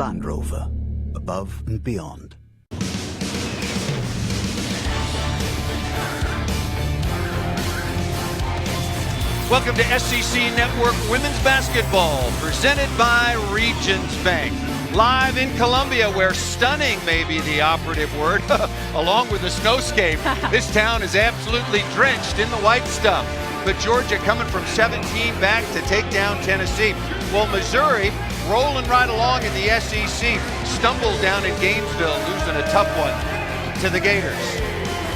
Land Rover, above and beyond. Welcome to SEC Network Women's Basketball, presented by Regions Bank. Live in Columbia, where stunning may be the operative word, along with the snowscape. This town is absolutely drenched in the white stuff. But Georgia coming from 17 back to take down Tennessee. Well, Missouri rolling right along in the SEC, stumbled down in Gainesville, losing a tough one to the Gators.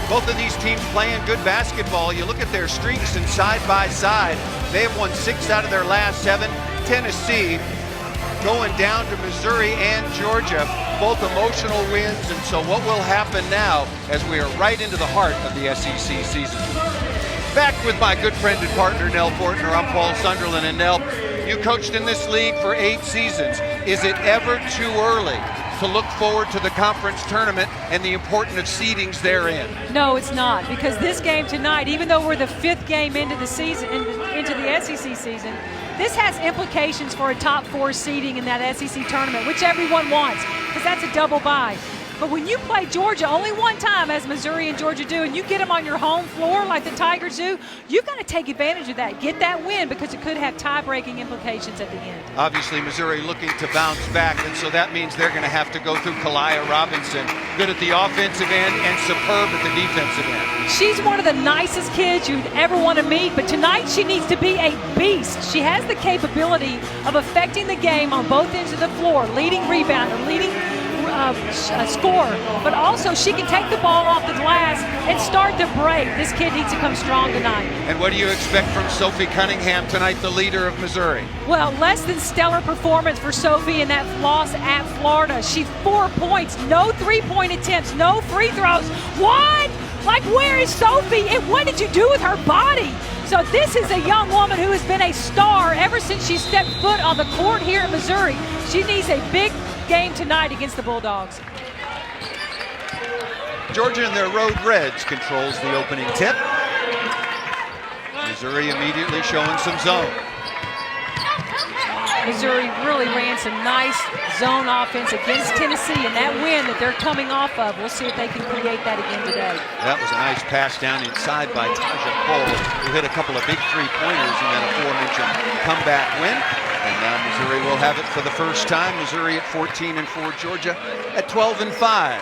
Both of these teams playing good basketball. You look at their streaks and side by side, they have won 6 out of their last 7. Tennessee going down to Missouri and Georgia, both emotional wins. And so what will happen now as we are right into the heart of the SEC season? Back with my good friend and partner, Nell Fortner. I'm Paul Sunderland. And Nell, you coached in this league for 8 seasons. Is it ever too early to look forward to the conference tournament and the importance of seedings therein? No, it's not, because this game tonight, even though we're the 5th game into the season, into the SEC season, this has implications for a top 4 seeding in that SEC tournament, which everyone wants, because that's a double bye. But when you play Georgia only one time, as Missouri and Georgia do, and you get them on your home floor like the Tigers do, you've got to take advantage of that. Get that win, because it could have tie-breaking implications at the end. Obviously, Missouri looking to bounce back, and so that means they're going to have to go through Kalia Robinson, good at the offensive end and superb at the defensive end. She's one of the nicest kids you'd ever want to meet, but tonight she needs to be a beast. She has the capability of affecting the game on both ends of the floor, leading rebounder, leading score, but also she can take the ball off the glass and start the break. This kid needs to come strong tonight. And what do you expect from Sophie Cunningham tonight, the leader of Missouri? Well, less than stellar performance for Sophie in that loss at Florida. She's 4 points, no 3-point attempts, no free throws. What? Like, where is Sophie? And what did you do with her body? So this is a young woman who has been a star ever since she stepped foot on the court here at Missouri. She needs a big game tonight against the Bulldogs. Georgia in their Road Reds controls the opening tip. Missouri immediately showing some zone. Missouri really ran some nice zone offense against Tennessee, and that win that they're coming off of, we'll see if they can create that again today. That was a nice pass down inside by Taja Cole, who hit a couple of big three-pointers in that aforementioned comeback win. And now Missouri will have it for the first time. Missouri at 14-4, Georgia at 12-5.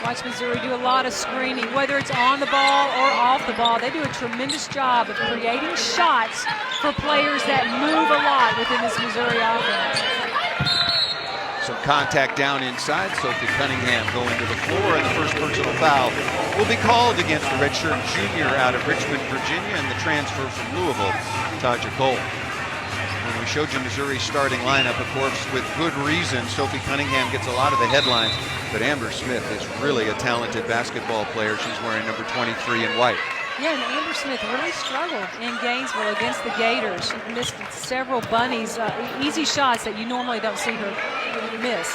Watch Missouri do a lot of screening, whether it's on the ball or off the ball. They do a tremendous job of creating shots for players that move a lot within this Missouri offense. Some contact down inside. Sophie Cunningham going to the floor, and the first personal foul will be called against the redshirt junior out of Richmond, Virginia, and the transfer from Louisville, Taja Cole. When we showed you Missouri's starting lineup, of course, with good reason, Sophie Cunningham gets a lot of the headlines, but Amber Smith is really a talented basketball player. She's wearing number 23 in white. Yeah, and Amber Smith really struggled in Gainesville against the Gators. She missed several bunnies, easy shots that you normally don't see her miss.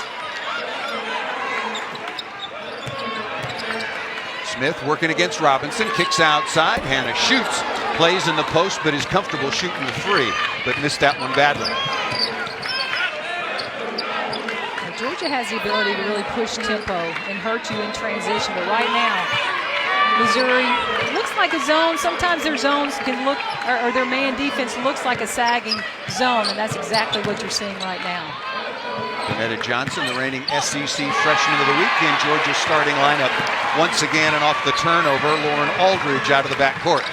Smith working against Robinson, kicks outside. Hannah shoots, plays in the post, but is comfortable shooting the three, but missed that one badly. Now, Georgia has the ability to really push tempo and hurt you in transition, but right now, Missouri looks like a zone. Sometimes their zones can look, or their man defense looks like a sagging zone, and that's exactly what you're seeing right now. Donetta Johnson, the reigning SEC Freshman of the Week in Georgia's starting lineup. Once again, and off the turnover, Lauren Aldridge out of the backcourt.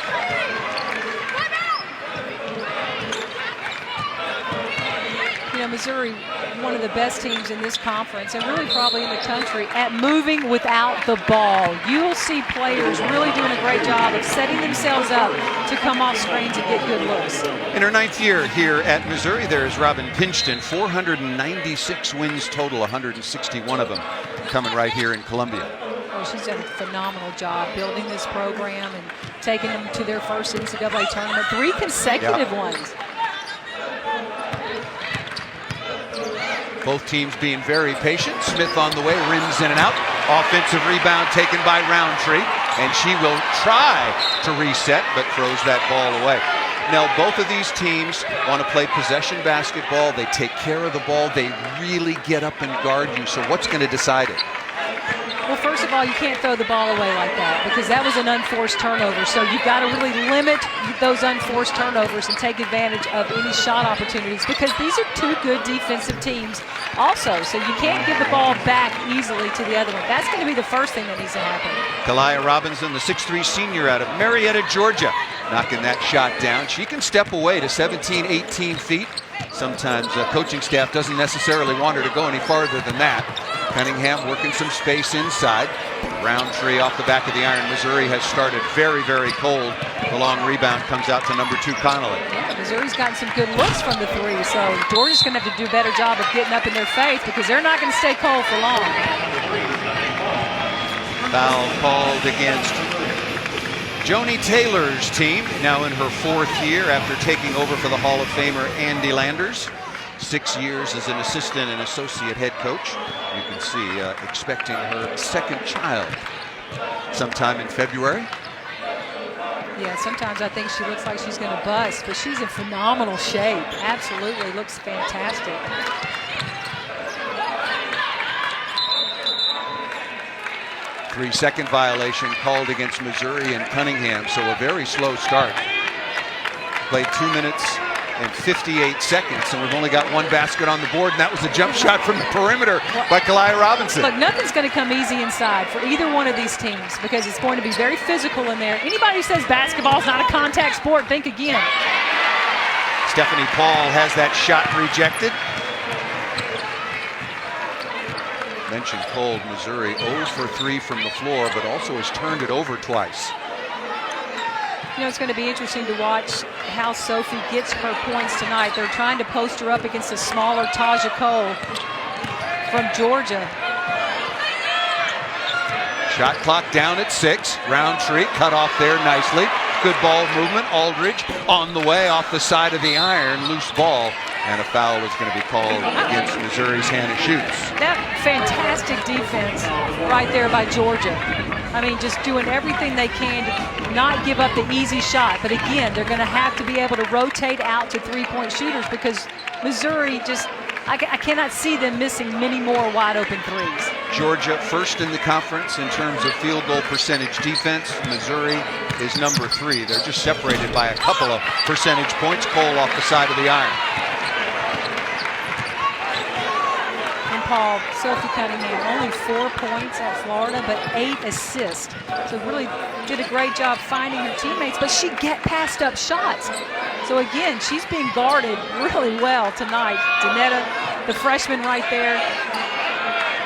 You know, Missouri, one of the best teams in this conference, and really probably in the country, at moving without the ball. You'll see players really doing a great job of setting themselves up to come off screens and get good looks. In her 9th year here at Missouri, there's Robin Pinchton, 496 wins total, 161 of them coming right here in Columbia. Oh, she's done a phenomenal job building this program and taking them to their first NCAA tournament, 3 consecutive ones. Both teams being very patient. Smith on the way, rims in and out. Offensive rebound taken by Roundtree, and she will try to reset, but throws that ball away. Nell, both of these teams want to play possession basketball. They take care of the ball. They really get up and guard you. So what's going to decide it? Well, first of all, you can't throw the ball away like that because that was an unforced turnover. So you've got to really limit those unforced turnovers and take advantage of any shot opportunities because these are two good defensive teams also. So you can't give the ball back easily to the other one. That's going to be the first thing that needs to happen. Kalia Robinson, the 6'3 senior out of Marietta, Georgia, knocking that shot down. She can step away to 17, 18 feet. Sometimes coaching staff doesn't necessarily want her to go any farther than that. Cunningham working some space inside. Roundtree off the back of the iron. Missouri has started very, very cold. The long rebound comes out to number 2, Connolly. Yeah, Missouri's gotten some good looks from the 3, so Georgia's going to have to do a better job of getting up in their face because they're not going to stay cold for long. Foul called against Joni Taylor's team, now in her 4th year after taking over for the Hall of Famer Andy Landers. 6 years as an assistant and associate head coach. You can see expecting her 2nd child sometime in February. Yeah, sometimes I think she looks like she's going to bust, but she's in phenomenal shape. Absolutely looks fantastic. Three-second violation called against Missouri and Cunningham, so a very slow start. Played 2 minutes and 58 seconds, and we've only got 1 basket on the board, and that was a jump shot from the perimeter by Kalia Robinson. Look, nothing's going to come easy inside for either one of these teams because it's going to be very physical in there. Anybody who says basketball's not a contact sport, think again. Stephanie Paul has that shot rejected. Mentioned cold, Missouri 0 for 3 from the floor, but also has turned it over twice. You know, it's going to be interesting to watch how Sophie gets her points tonight. They're trying to post her up against a smaller Taja Cole from Georgia. Shot clock down at 6. Roundtree cut off there nicely. Good ball movement. Aldridge on the way off the side of the iron. Loose ball. And a foul is going to be called against Missouri's Hannah Schutz. That fantastic defense right there by Georgia. I mean, just doing everything they can to not give up the easy shot. But again, they're going to have to be able to rotate out to three-point shooters because Missouri just, I cannot see them missing many more wide-open threes. Georgia first in the conference in terms of field goal percentage defense. Missouri is number 3. They're just separated by a couple of percentage points. Cole off the side of the iron. Paul, Sophie Cunningham, only 4 points at Florida, but 8 assists. So really did a great job finding her teammates, but she passed up shots. So again, she's being guarded really well tonight. Danetta, the freshman right there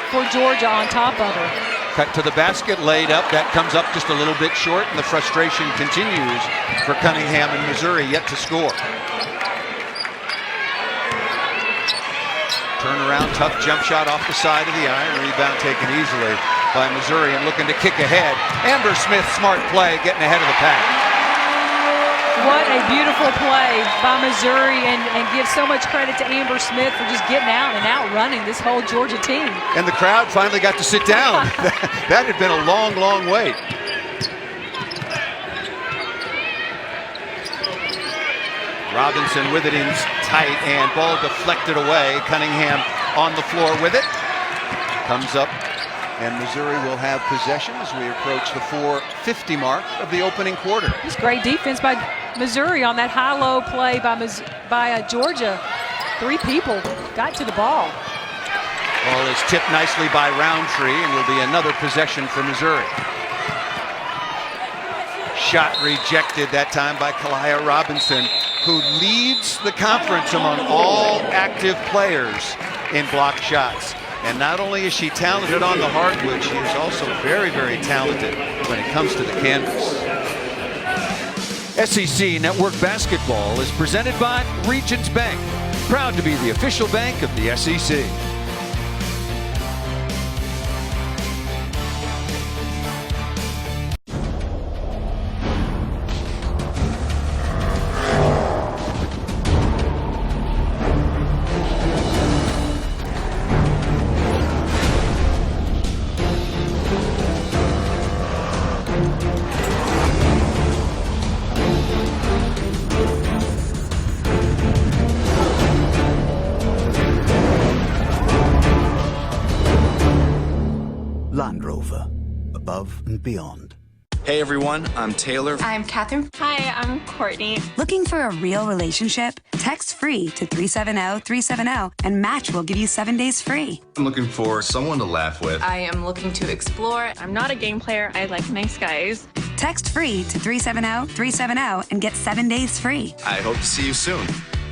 for Georgia on top of her. Cut to the basket, laid up. That comes up just a little bit short, and the frustration continues for Cunningham and Missouri, yet to score. Turnaround, tough jump shot off the side of the iron. Rebound taken easily by Missouri and looking to kick ahead. Amber Smith, smart play, getting ahead of the pack. What a beautiful play by Missouri, and give so much credit to Amber Smith for just getting out and outrunning this whole Georgia team. And the crowd finally got to sit down. That had been a long, long wait. Robinson with it in tight, and ball deflected away. Cunningham on the floor with it. Comes up, and Missouri will have possession as we approach the 4:50 mark of the opening quarter. Just great defense by Missouri on that high-low play by Georgia. 3 people got to the ball. Ball is tipped nicely by Roundtree, and will be another possession for Missouri. Shot rejected that time by Kalia Robinson, who leads the conference among all active players in block shots. And not only is she talented on the hardwood, she is also very, very talented when it comes to the canvas. SEC Network Basketball is presented by Regions Bank, proud to be the official bank of the SEC. above and beyond. Hey everyone, I'm Taylor. I'm Catherine. Hi, I'm Courtney. Looking for a real relationship? Text FREE to 370-370 and Match will give you 7 days free. I'm looking for someone to laugh with. I am looking to explore. I'm not a game player. I like nice guys. Text FREE to 370-370 and get 7 days free. I hope to see you soon.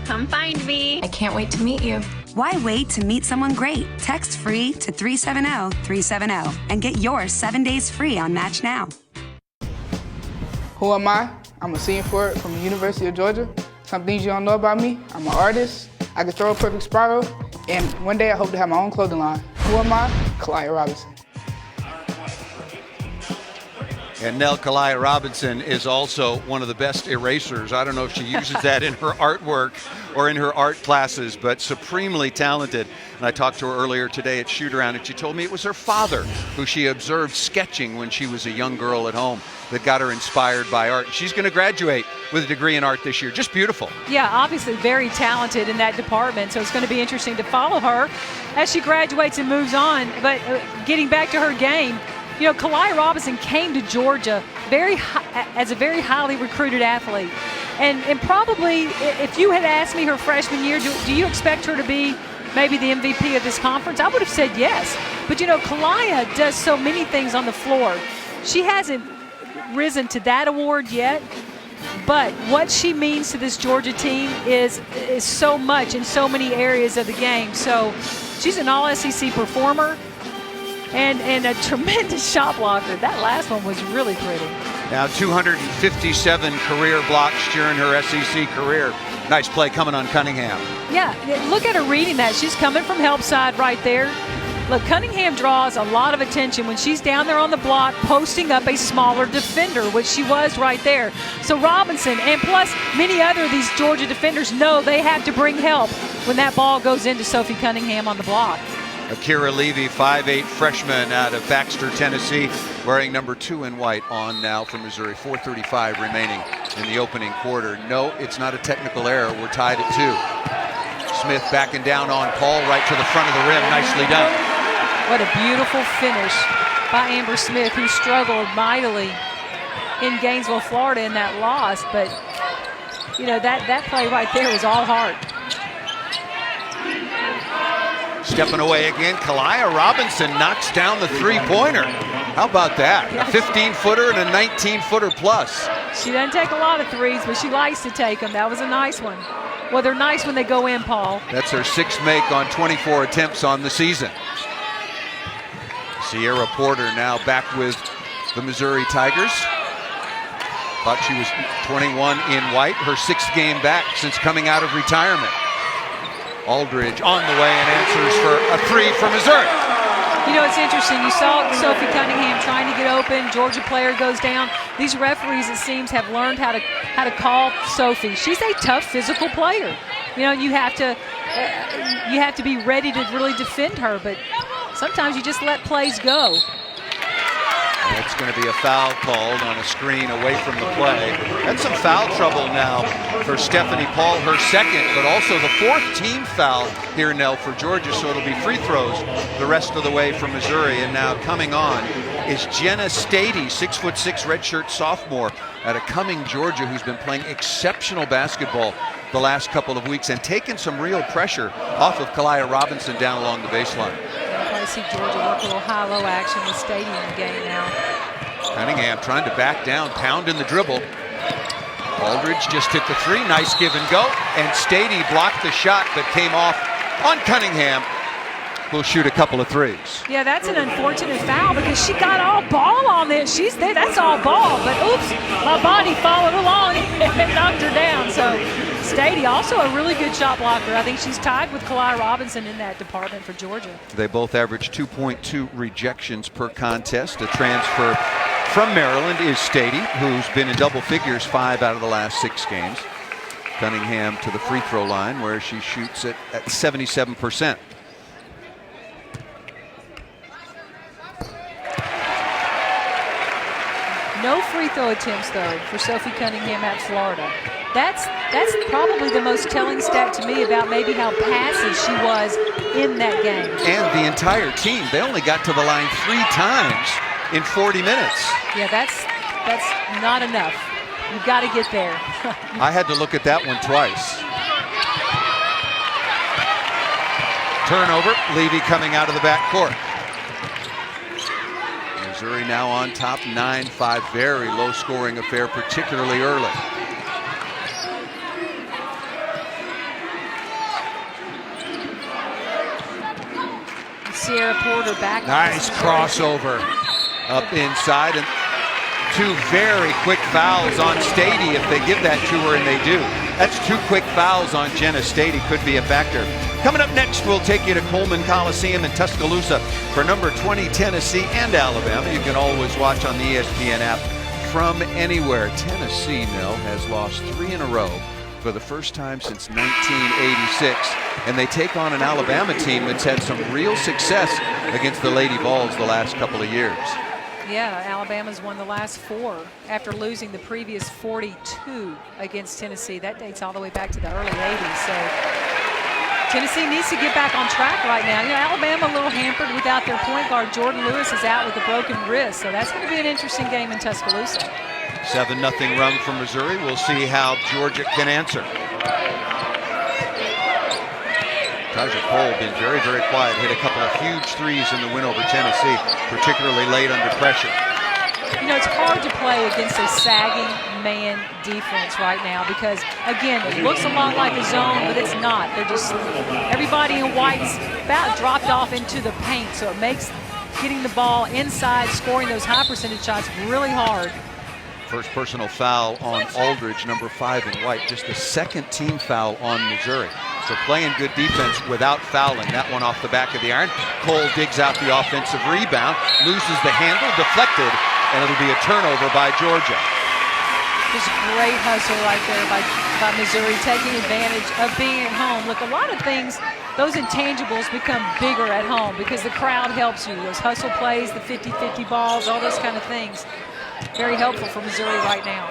Come find me. I can't wait to meet you. Why wait to meet someone great? Text FREE to 370-370 and get yours 7 days free on Match now. Who am I? I'm a senior forward from the University of Georgia. Some things you don't know about me: I'm an artist, I can throw a perfect spiral, and one day I hope to have my own clothing line. Who am I? Kalia Robinson. And Nell Kalia Robinson is also one of the best erasers. I don't know if she uses that in her artwork or in her art classes, but supremely talented. And I talked to her earlier today at shoot-around, and she told me it was her father who she observed sketching when she was a young girl at home that got her inspired by art. She's going to graduate with a degree in art this year. Just beautiful. Yeah, obviously very talented in that department, so it's going to be interesting to follow her as she graduates and moves on. But getting back to her game, you know, Kalia Robinson came to Georgia as a very highly recruited athlete. And probably, if you had asked me her freshman year, do you expect her to be maybe the MVP of this conference? I would have said yes. But, you know, Kalia does so many things on the floor. She hasn't risen to that award yet, but what she means to this Georgia team is so much in so many areas of the game. So she's an all-SEC performer. And a tremendous shot blocker. That last one was really pretty. Now 257 career blocks during her SEC career. Nice play coming on Cunningham. Yeah, look at her reading that. She's coming from help side right there. Look, Cunningham draws a lot of attention when she's down there on the block posting up a smaller defender, which she was right there. So Robinson, and plus many other of these Georgia defenders know they have to bring help when that ball goes into Sophie Cunningham on the block. Akira Levy, 5'8" freshman out of Baxter, Tennessee, wearing number 2 in white on now for Missouri. 4:35 remaining in the opening quarter. No, it's not a technical error. We're tied at 2. Smith backing down on Paul right to the front of the rim. Nicely done. What a beautiful finish by Amber Smith, who struggled mightily in Gainesville, Florida in that loss. But, you know, that play right there was all heart. Stepping away again, Kalia Robinson knocks down the three-pointer. How about that? A 15-footer and a 19-footer plus. She doesn't take a lot of threes, but she likes to take them. That was a nice one. Well, they're nice when they go in, Paul. That's her 6th make on 24 attempts on the season. Sierra Porter now back with the Missouri Tigers. Thought she was 21 in white, her 6th game back since coming out of retirement. Aldridge on the way and answers for a 3 for Missouri. You know, it's interesting. You saw Sophie Cunningham trying to get open. Georgia player goes down. These referees, it seems, have learned how to call Sophie. She's a tough physical player. You know, you have to be ready to really defend her. But sometimes you just let plays go. It's going to be a foul called on a screen away from the play. That's some foul trouble now for Stephanie Paul, her 2nd, but also the 4th team foul here, Nell, for Georgia. So it'll be free throws the rest of the way from Missouri. And now coming on is Jenna Stady, 6'6" redshirt sophomore out of Cumming, Georgia, who's been playing exceptional basketball the last couple of weeks and taking some real pressure off of Kalia Robinson down along the baseline. I see Georgia work a little high-low action with Stady in the game now. Cunningham trying to back down, pounding the dribble. Aldridge just hit the 3, nice give and go. And Stady blocked the shot that came off on Cunningham, who'll shoot a couple of threes. Yeah, that's an unfortunate foul because she got all ball on this. She's there, that's all ball, but oops, my body followed along and knocked her down. So Stady, also a really good shot blocker. I think she's tied with Kalia Robinson in that department for Georgia. They both average 2.2 rejections per contest. A transfer from Maryland is Stady, who's been in double figures 5 out of the last 6 games. Cunningham to the free throw line where she shoots it at 77%. No free throw attempts, though, for Sophie Cunningham at Florida. That's probably the most telling stat to me about maybe how passive she was in that game. And the entire team, they only got to the line 3 times in 40 minutes. Yeah, that's not enough. You've got to get there. I had to look at that one twice. Turnover, Levy coming out of the back court. Missouri now on top 9-5, very low scoring affair, particularly early. Sierra Porter back. Nice crossover up inside, and 2 very quick fouls on Stady if they give that to her, and they do. That's 2 quick fouls on Jenna Stady, could be a factor. Coming up next, we'll take you to Coleman Coliseum in Tuscaloosa for number 20 Tennessee and Alabama. You can always watch on the ESPN app from anywhere. Tennessee, Nell, has lost 3 in a row for the first time since 1986. And they take on an Alabama team that's had some real success against the Lady Vols the last couple of years. Yeah, Alabama's won the last 4 after losing the previous 42 against Tennessee. That dates all the way back to the early 80s. So Tennessee needs to get back on track right now. You know, Alabama a little hampered without their point guard. Jordan Lewis is out with a broken wrist. So that's going to be an interesting game in Tuscaloosa. 7-0 run from Missouri. We'll see how Georgia can answer. Taja Cole been very, very quiet. Hit a couple of huge threes in the win over Tennessee, particularly late under pressure. You know, it's hard to play against a sagging man defense right now because, again, it looks a lot like a zone, but it's not. They're just, everybody in white's about dropped off into the paint, so it makes getting the ball inside, scoring those high percentage shots really hard. First personal foul on Aldridge, number 5 in white. Just the second team foul on Missouri. So playing good defense without fouling. That one off the back of the iron. Cole digs out the offensive rebound, loses the handle, deflected, and it'll be a turnover by Georgia. Just great hustle right there by Missouri, taking advantage of being at home. Look, a lot of things, those intangibles become bigger at home because the crowd helps you. Those hustle plays, the 50-50 balls, all those kind of things. Very helpful for Missouri right now.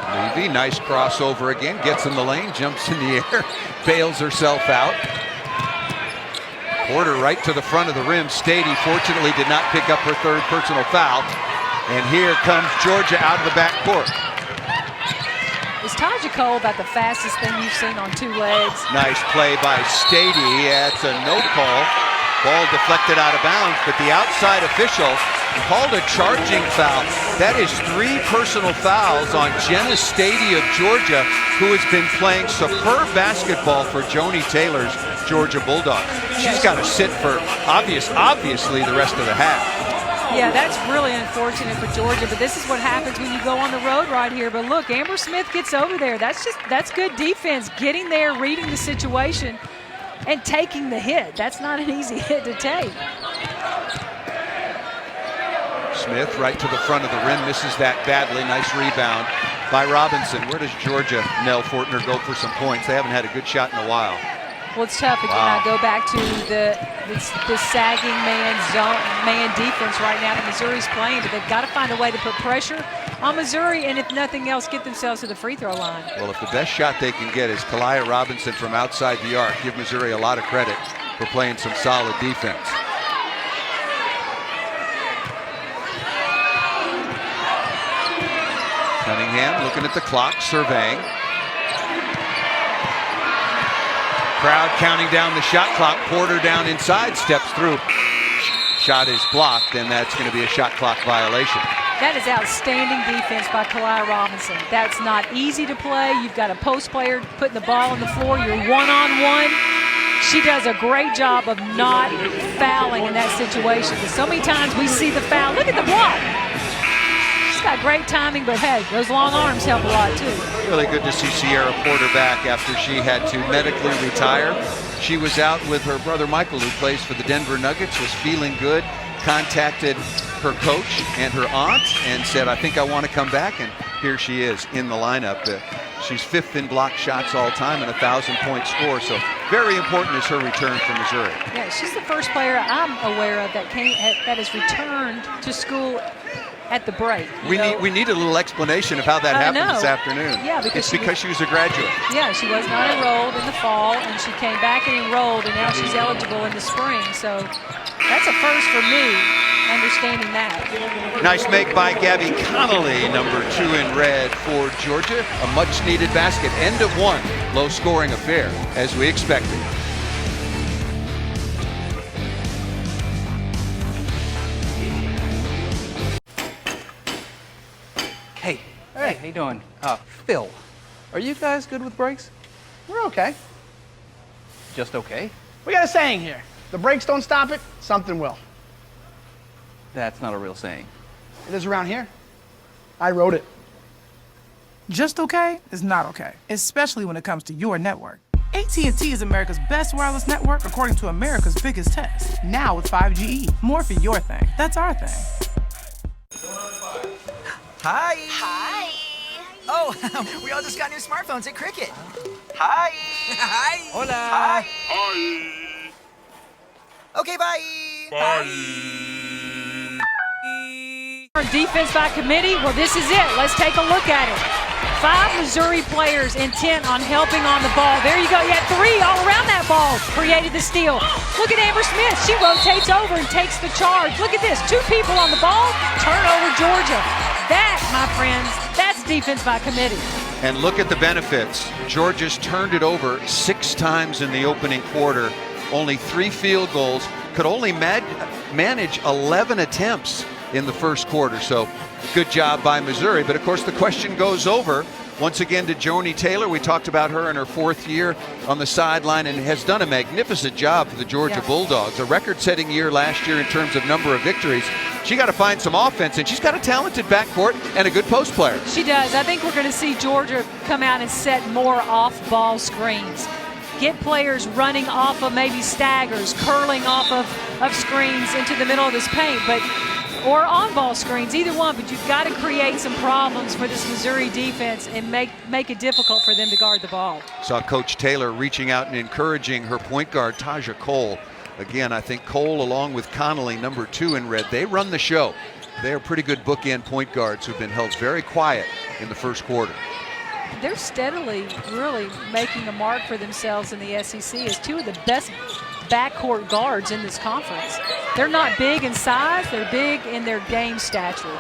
Levy, nice crossover again, gets in the lane, jumps in the air, bails herself out. Porter right to the front of the rim. Stady fortunately did not pick up her 3rd personal foul. And here comes Georgia out of the backcourt. Is Taja Cole about the fastest thing you've seen on 2 legs? Nice play by Stady. That's a no call. Ball deflected out of bounds, but the outside official called a charging foul. That is 3 personal fouls on Jenna Stady of Georgia, who has been playing superb basketball for Joni Taylor's Georgia Bulldogs. She's got to sit for obviously the rest of the half. Yeah, that's really unfortunate for Georgia, but this is what happens when you go on the road right here. But look, Amber Smith gets over there. That's good defense, getting there, reading the situation, and taking the hit. That's not an easy hit to take. Smith right to the front of the rim, misses that badly. Nice rebound by Robinson. Where does Georgia, Nell Fortner, go for some points? They haven't had a good shot in a while. Well, it's tough. Again, I go back to the sagging man defense right now that Missouri's playing, but they've got to find a way to put pressure on Missouri, and if nothing else, get themselves to the free throw line. Well, if the best shot they can get is Kalia Robinson from outside the arc, give Missouri a lot of credit for playing some solid defense. Cunningham looking at the clock, surveying. Crowd counting down the shot clock. Porter down inside, steps through. Shot is blocked, and that's going to be a shot clock violation. That is outstanding defense by Kalia Robinson. That's not easy to play. You've got a post player putting the ball on the floor. You're one-on-one. She does a great job of not fouling in that situation. Because so many times we see the foul. Look at the block. She's got great timing, but hey, those long arms help a lot too. Really good to see Sierra Porter back after she had to medically retire. She was out with her brother Michael, who plays for the Denver Nuggets, was feeling good, contacted her coach and her aunt and said, I think I want to come back, and here she is in the lineup. She's 5th in block shots all time and a 1,000-point score, so very important is her return from Missouri. Yeah, she's the first player I'm aware of that has returned to school at the break. We need a little explanation of how that happened this afternoon. Yeah, because she was a graduate. Yeah, she was not enrolled in the fall, and she came back and enrolled, and now she's eligible in the spring. So that's a first for me, understanding that. Nice make by Gabby Connolly, number 2 in red for Georgia. A much-needed basket. End of one. Low-scoring affair, as we expected. Hey, how you doing? Phil, are you guys good with brakes? We're okay. Just okay? We got a saying here. The brakes don't stop it, something will. That's not a real saying. It is around here. I wrote it. Just okay is not okay, especially when it comes to your network. AT&T is America's best wireless network according to America's biggest test. Now with 5GE. More for your thing. That's our thing. Hi. Hi. Oh, we all just got new smartphones at Cricket. Hi. Hi. Hola. Hi. Hi. Okay, bye. Bye. Defense by committee, well, this is it. Let's take a look at it. 5 Missouri players intent on helping on the ball. There you go. You had 3 all around that ball. Created the steal. Look at Amber Smith. She rotates over and takes the charge. Look at this. 2 people on the ball. Turnover, Georgia. That, my friends, that's defense by committee. And look at the benefits. Georgia's turned it over 6 times in the opening quarter. Only 3 field goals. Could only manage 11 attempts in the first quarter. So good job by Missouri. But of course the question goes over once again to Joni Taylor. We talked about her in her 4th year on the sideline and has done a magnificent job for the Georgia Bulldogs. A record-setting year last year in terms of number of victories. She got to find some offense, and she's got a talented backcourt and a good post player. She does. I think we're going to see Georgia come out and set more off-ball screens. Get players running off of maybe staggers, curling off of screens into the middle of this paint, or on-ball screens, either one. But you've got to create some problems for this Missouri defense and make it difficult for them to guard the ball. Saw Coach Taylor reaching out and encouraging her point guard, Taja Cole. Again, I think Cole, along with Connolly, number 2 in red, they run the show. They're pretty good bookend point guards who've been held very quiet in the first quarter. They're steadily really making a mark for themselves in the SEC as 2 of the best backcourt guards in this conference. They're not big in size, they're big in their game stature.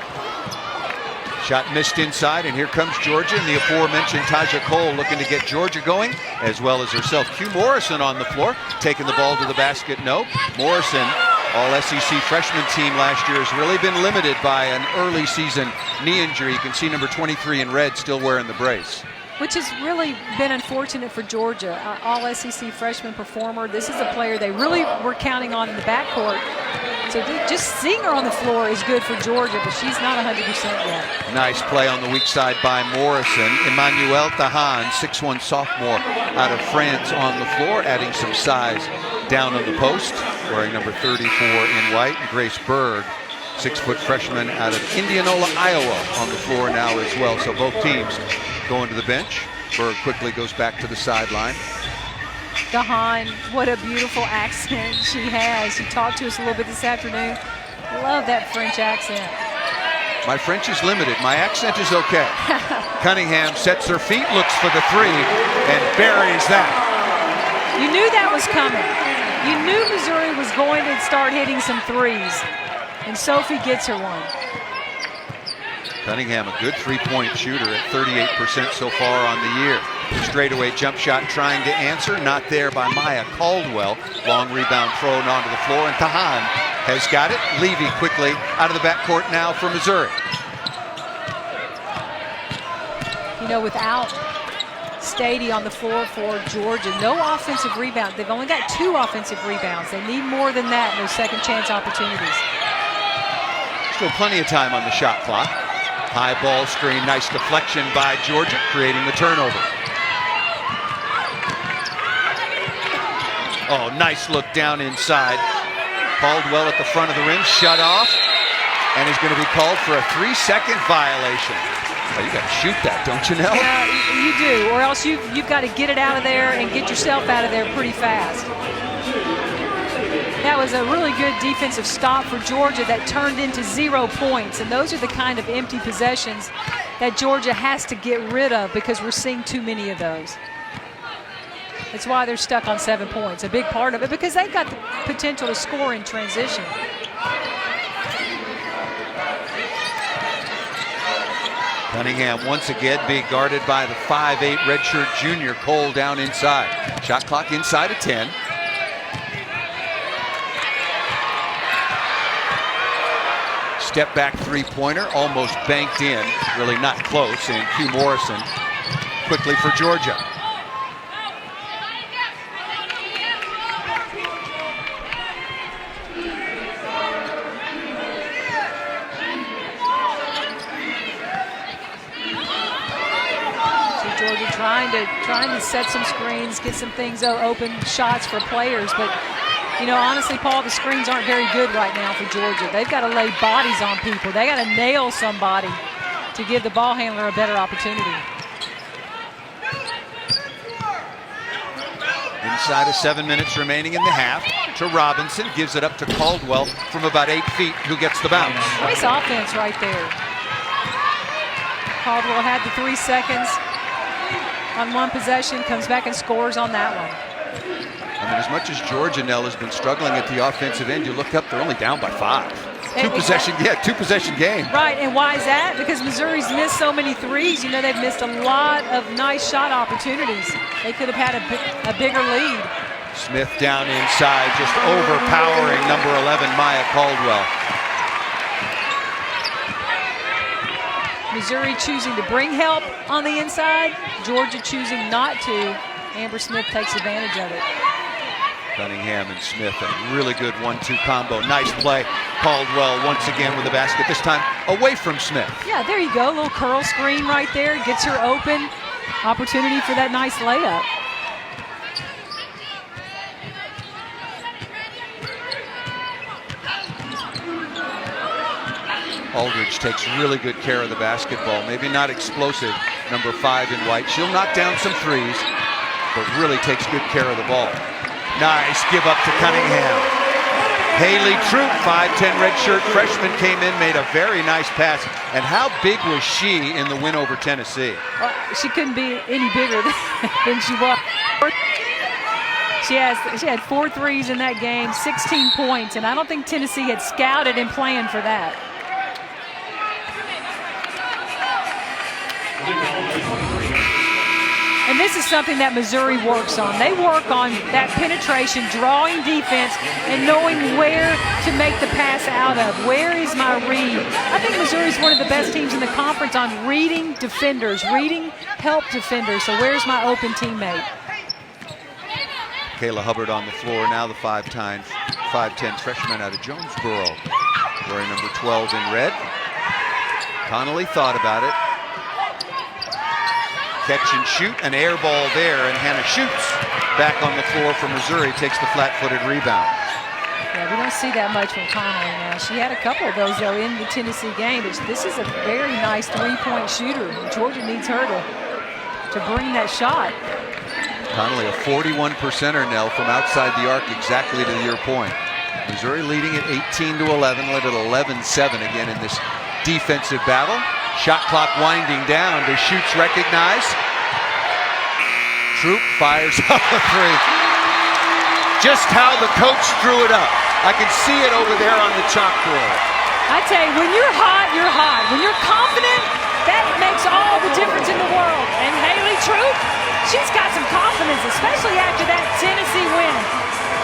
Shot missed inside, and here comes Georgia, and the aforementioned Taja Cole looking to get Georgia going, as well as herself. Q Morrison on the floor, taking the ball to the basket. No, Morrison, all-SEC freshman team last year, has really been limited by an early season knee injury. You can see number 23 in red still wearing the brace. Which has really been unfortunate for Georgia. All-SEC freshman performer. This is a player they really were counting on in the backcourt. So just seeing her on the floor is good for Georgia, but she's not 100% yet. Nice play on the weak side by Morrison. Emmanuel Tahan, 6'1" sophomore out of France, on the floor, adding some size down on the post, wearing number 34 in white. And Grace Berg, 6-foot freshman out of Indianola, Iowa, on the floor now as well. So both teams going to the bench. Berg quickly goes back to the sideline. Tahan, what a beautiful accent she has. She talked to us a little bit this afternoon. Love that French accent. My French is limited. My accent is okay. Cunningham sets her feet, looks for the 3, and buries that. You knew that was coming. You knew Missouri was going to start hitting some 3s. And Sophie gets her one. Cunningham, a good 3-point shooter at 38% so far on the year. Straightaway jump shot trying to answer, not there by Maya Caldwell. Long rebound thrown onto the floor, and Tahan has got it. Levy quickly out of the backcourt now for Missouri. You know, without Stady on the floor for Georgia, no offensive rebound. They've only got 2 offensive rebounds. They need more than that in those second chance opportunities. Still plenty of time on the shot clock. High ball screen, nice deflection by Georgia, creating the turnover. Oh, nice look down inside. Caldwell at the front of the rim, shut off, and is going to be called for a 3-second violation. Oh, you got to shoot that, don't you know? Yeah, you do, or else you've got to get it out of there and get yourself out of there pretty fast. That was a really good defensive stop for Georgia that turned into 0 points. And those are the kind of empty possessions that Georgia has to get rid of because we're seeing too many of those. That's why they're stuck on 7 points, a big part of it, because they've got the potential to score in transition. Cunningham once again being guarded by the 5'8" redshirt junior Cole down inside. Shot clock inside of 10. Step back three-pointer, almost banked in, really not close, and Q Morrison quickly for Georgia. Trying to set some screens, get some things open, shots for players. But, you know, honestly, Paul, the screens aren't very good right now for Georgia. They've got to lay bodies on people. They got to nail somebody to give the ball handler a better opportunity. Inside of 7 minutes remaining in the half to Robinson. Gives it up to Caldwell from about 8 feet, who gets the bounce. Nice offense right there. Caldwell had the 3 seconds on one possession, comes back and scores on that one. I mean, as much as Georgia, Nell, has been struggling at the offensive end, you look up, they're only down by 5. Two-possession game. Right, and why is that? Because Missouri's missed so many threes. You know, they've missed a lot of nice shot opportunities. They could have had a bigger lead. Smith down inside, just overpowering number 11, Maya Caldwell. Missouri choosing to bring help on the inside, Georgia choosing not to. Amber Smith takes advantage of it. Cunningham and Smith, a really good 1-2 combo. Nice play. Caldwell once again with the basket, this time away from Smith. Yeah, there you go. A little curl screen right there. Gets her open. Opportunity for that nice layup. Aldridge takes really good care of the basketball. Maybe not explosive, number 5 in white. She'll knock down some threes, but really takes good care of the ball. Nice give up to Cunningham. Haley Troop, 5'10" redshirt freshman, came in, made a very nice pass. And how big was she in the win over Tennessee? Well, she couldn't be any bigger than she was. She had 4 threes in that game, 16 points, and I don't think Tennessee had scouted and planned for that. And this is something that Missouri works on. They work on that penetration, drawing defense, and knowing where to make the pass out of. Where is my read? I think Missouri's one of the best teams in the conference on reading defenders, reading help defenders. So where's my open teammate? Kayla Hubbard on the floor, now the 5'10" freshman out of Jonesboro, wearing number 12 in red. Connolly thought about it. Catch and shoot, an air ball there, and Hannah shoots. Back on the floor for Missouri, takes the flat-footed rebound. Yeah, we don't see that much from Connolly now. She had a couple of those, though, in the Tennessee game. But this is a very nice three-point shooter. Georgia needs her to bring that shot. Connolly, a 41%er, Nell, from outside the arc, exactly to your point. Missouri leading at 18-11, led at 11-7 again in this defensive battle. Shot clock winding down. The shoots recognized. Troop fires up a 3. Just how the coach drew it up. I can see it over there on the chalkboard. I tell you, when you're hot, you're hot. When you're confident, that makes all the difference in the world. And Haley Troop, she's got some confidence, especially after that Tennessee win.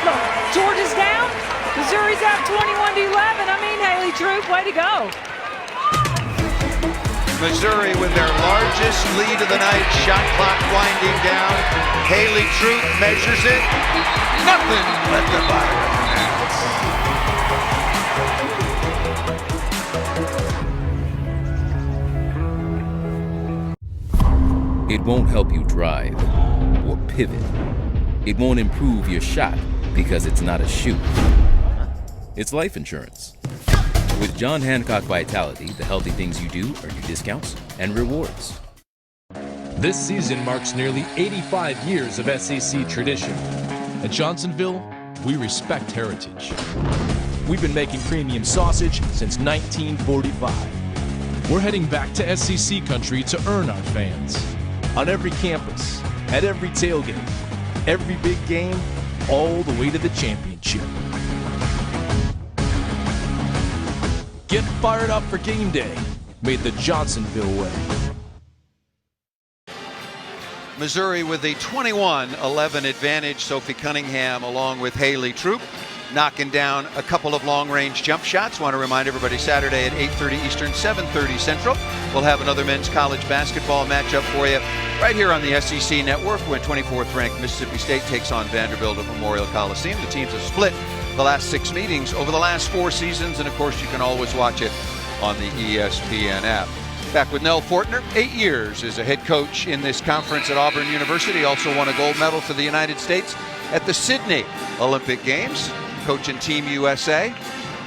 Look, Georgia's down. Missouri's up 21-11. I mean, Haley Troop, way to go. Missouri with their largest lead of the night. Shot clock winding down. Haley Troop measures it. Nothing but the bottom of the net. It won't help you drive or pivot. It won't improve your shot because it's not a shoot. It's life insurance. With John Hancock Vitality, the healthy things you do are your discounts and rewards. This season marks nearly 85 years of SEC tradition. At Johnsonville, we respect heritage. We've been making premium sausage since 1945. We're heading back to SEC country to earn our fans. On every campus, at every tailgate, every big game, all the way to the championship. Get fired up for game day, made the Johnsonville way. Missouri with a 21-11 advantage. Sophie Cunningham along with Haley Troop knocking down a couple of long-range jump shots. Want to remind everybody, Saturday at 8:30 Eastern, 7:30 Central, we'll have another men's college basketball matchup for you right here on the SEC Network when 24th-ranked Mississippi State takes on Vanderbilt at Memorial Coliseum. The teams have split the last 6 meetings over the last 4 seasons, and of course you can always watch it on the ESPN app. Back with Nell Fortner, 8 years as a head coach in this conference at Auburn University. Also won a gold medal for the United States at the Sydney Olympic Games, coaching Team USA.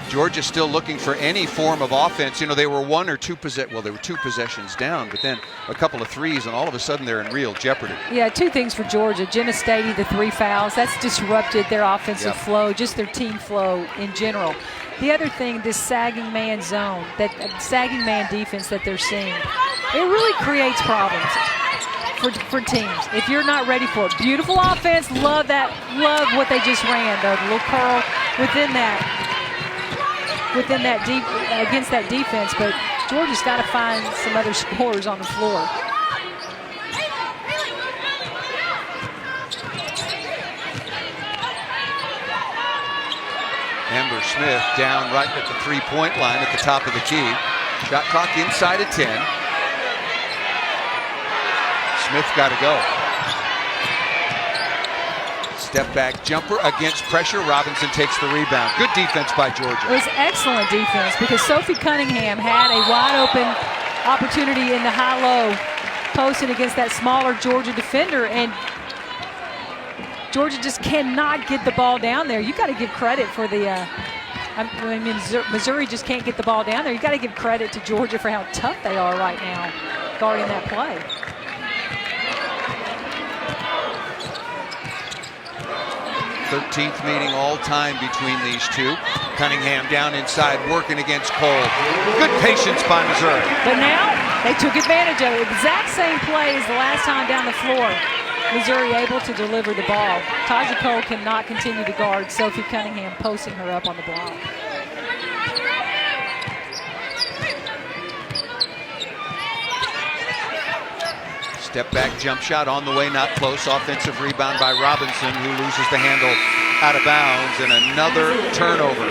Georgia's still looking for any form of offense. You know, they were 1 or 2 possessions down, but then a couple of threes, and all of a sudden they're in real jeopardy. Yeah, 2 things for Georgia. Jenna Stady, the 3 fouls, that's disrupted their offensive flow, just their team flow in general. The other thing, this sagging man zone, that sagging man defense that they're seeing, it really creates problems for teams if you're not ready for it. Beautiful offense, love what they just ran, the little curl within that against that defense, but Georgia's got to find some other scorers on the floor. Amber Smith down right at the 3-point line at the top of the key. Shot clock inside of 10. Smith got to go. Step back jumper against pressure. Robinson takes the rebound. Good defense by Georgia. It was excellent defense because Sophie Cunningham had a wide open opportunity in the high-low posted against that smaller Georgia defender, and Georgia just cannot get the ball down there. You got to give credit for the Missouri just can't get the ball down there. You got to give credit to Georgia for how tough they are right now guarding that play. th13th meeting all time between these two. Cunningham down inside working against Cole. Good patience by Missouri. But now they took advantage of it. Exact same play as the last time down the floor. Missouri able to deliver the ball. Taja Cole cannot continue to guard Sophie Cunningham, posting her up on the block. Step back jump shot on the way, not close. Offensive rebound by Robinson, who loses the handle out of bounds, and another turnover.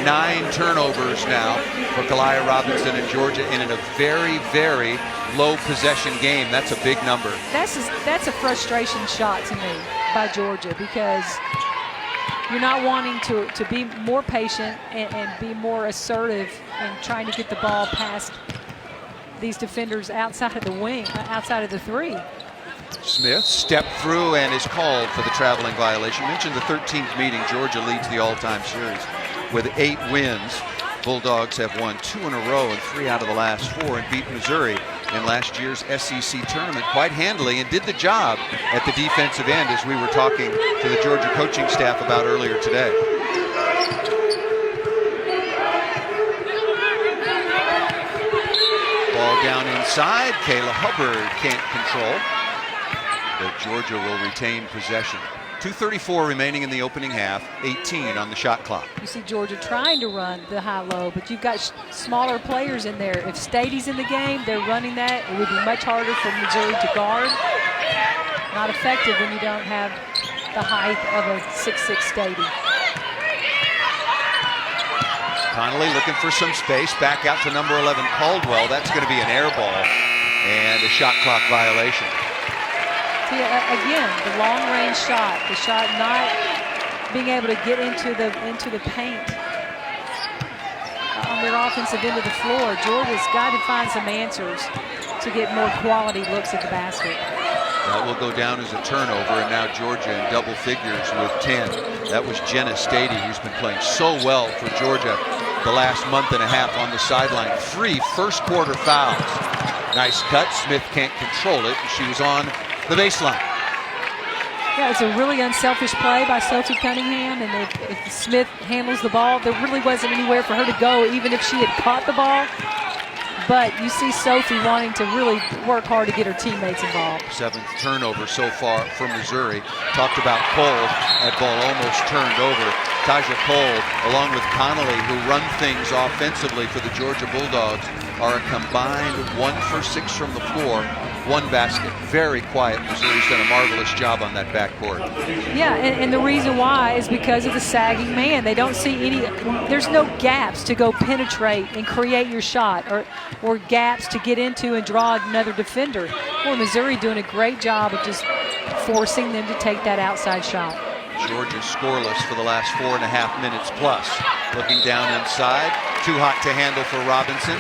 9 turnovers now for Kalia Robinson in Georgia, and in a very, very low possession game. That's a big number. That's a frustration shot to me by Georgia, because you're not wanting to be more patient and be more assertive in trying to get the ball past these defenders outside of the wing, outside of the 3. Smith stepped through and is called for the traveling violation. Mentioned the 13th meeting. Georgia leads the all-time series with 8 wins. Bulldogs have won 2 in a row and 3 out of the last 4, and beat Missouri in last year's SEC tournament quite handily, and did the job at the defensive end, as we were talking to the Georgia coaching staff about earlier today. Ball down inside. Kayla Hubbard can't control, but Georgia will retain possession. 2:34 remaining in the opening half, 18 on the shot clock. You see Georgia trying to run the high-low, but you've got smaller players in there. If Stady's in the game, they're running that. It would be much harder for Missouri to guard. Not effective when you don't have the height of a 6'6" Stady. Connolly looking for some space, back out to number 11 Caldwell. That's going to be an air ball and a shot clock violation. See, again, the long-range shot, the shot not being able to get into the paint on their offensive end of the floor. Georgia's got to find some answers to get more quality looks at the basket. That will go down as a turnover, and now Georgia in double figures with 10. That was Jenna Stady, who's been playing so well for Georgia the last month and a half on the sideline. 3 first-quarter fouls. Nice cut. Smith can't control it, and she was on the baseline. Yeah, it's a really unselfish play by Sophie Cunningham, and if Smith handles the ball, there really wasn't anywhere for her to go, even if she had caught the ball. But you see Sophie wanting to really work hard to get her teammates involved. 7th turnover so far for Missouri. Talked about Cole. That ball almost turned over. Taja Cole, along with Connolly, who run things offensively for the Georgia Bulldogs, are a combined 1 for 6 from the floor, 1 basket. Very quiet. Missouri's done a marvelous job on that backcourt. Yeah, and the reason why is because of the sagging man. They don't see any, there's no gaps to go penetrate and create your shot, or gaps to get into and draw another defender. Well, Missouri doing a great job of just forcing them to take that outside shot. Georgia scoreless for the last 4.5 minutes plus. Looking down inside, too hot to handle for Robinson.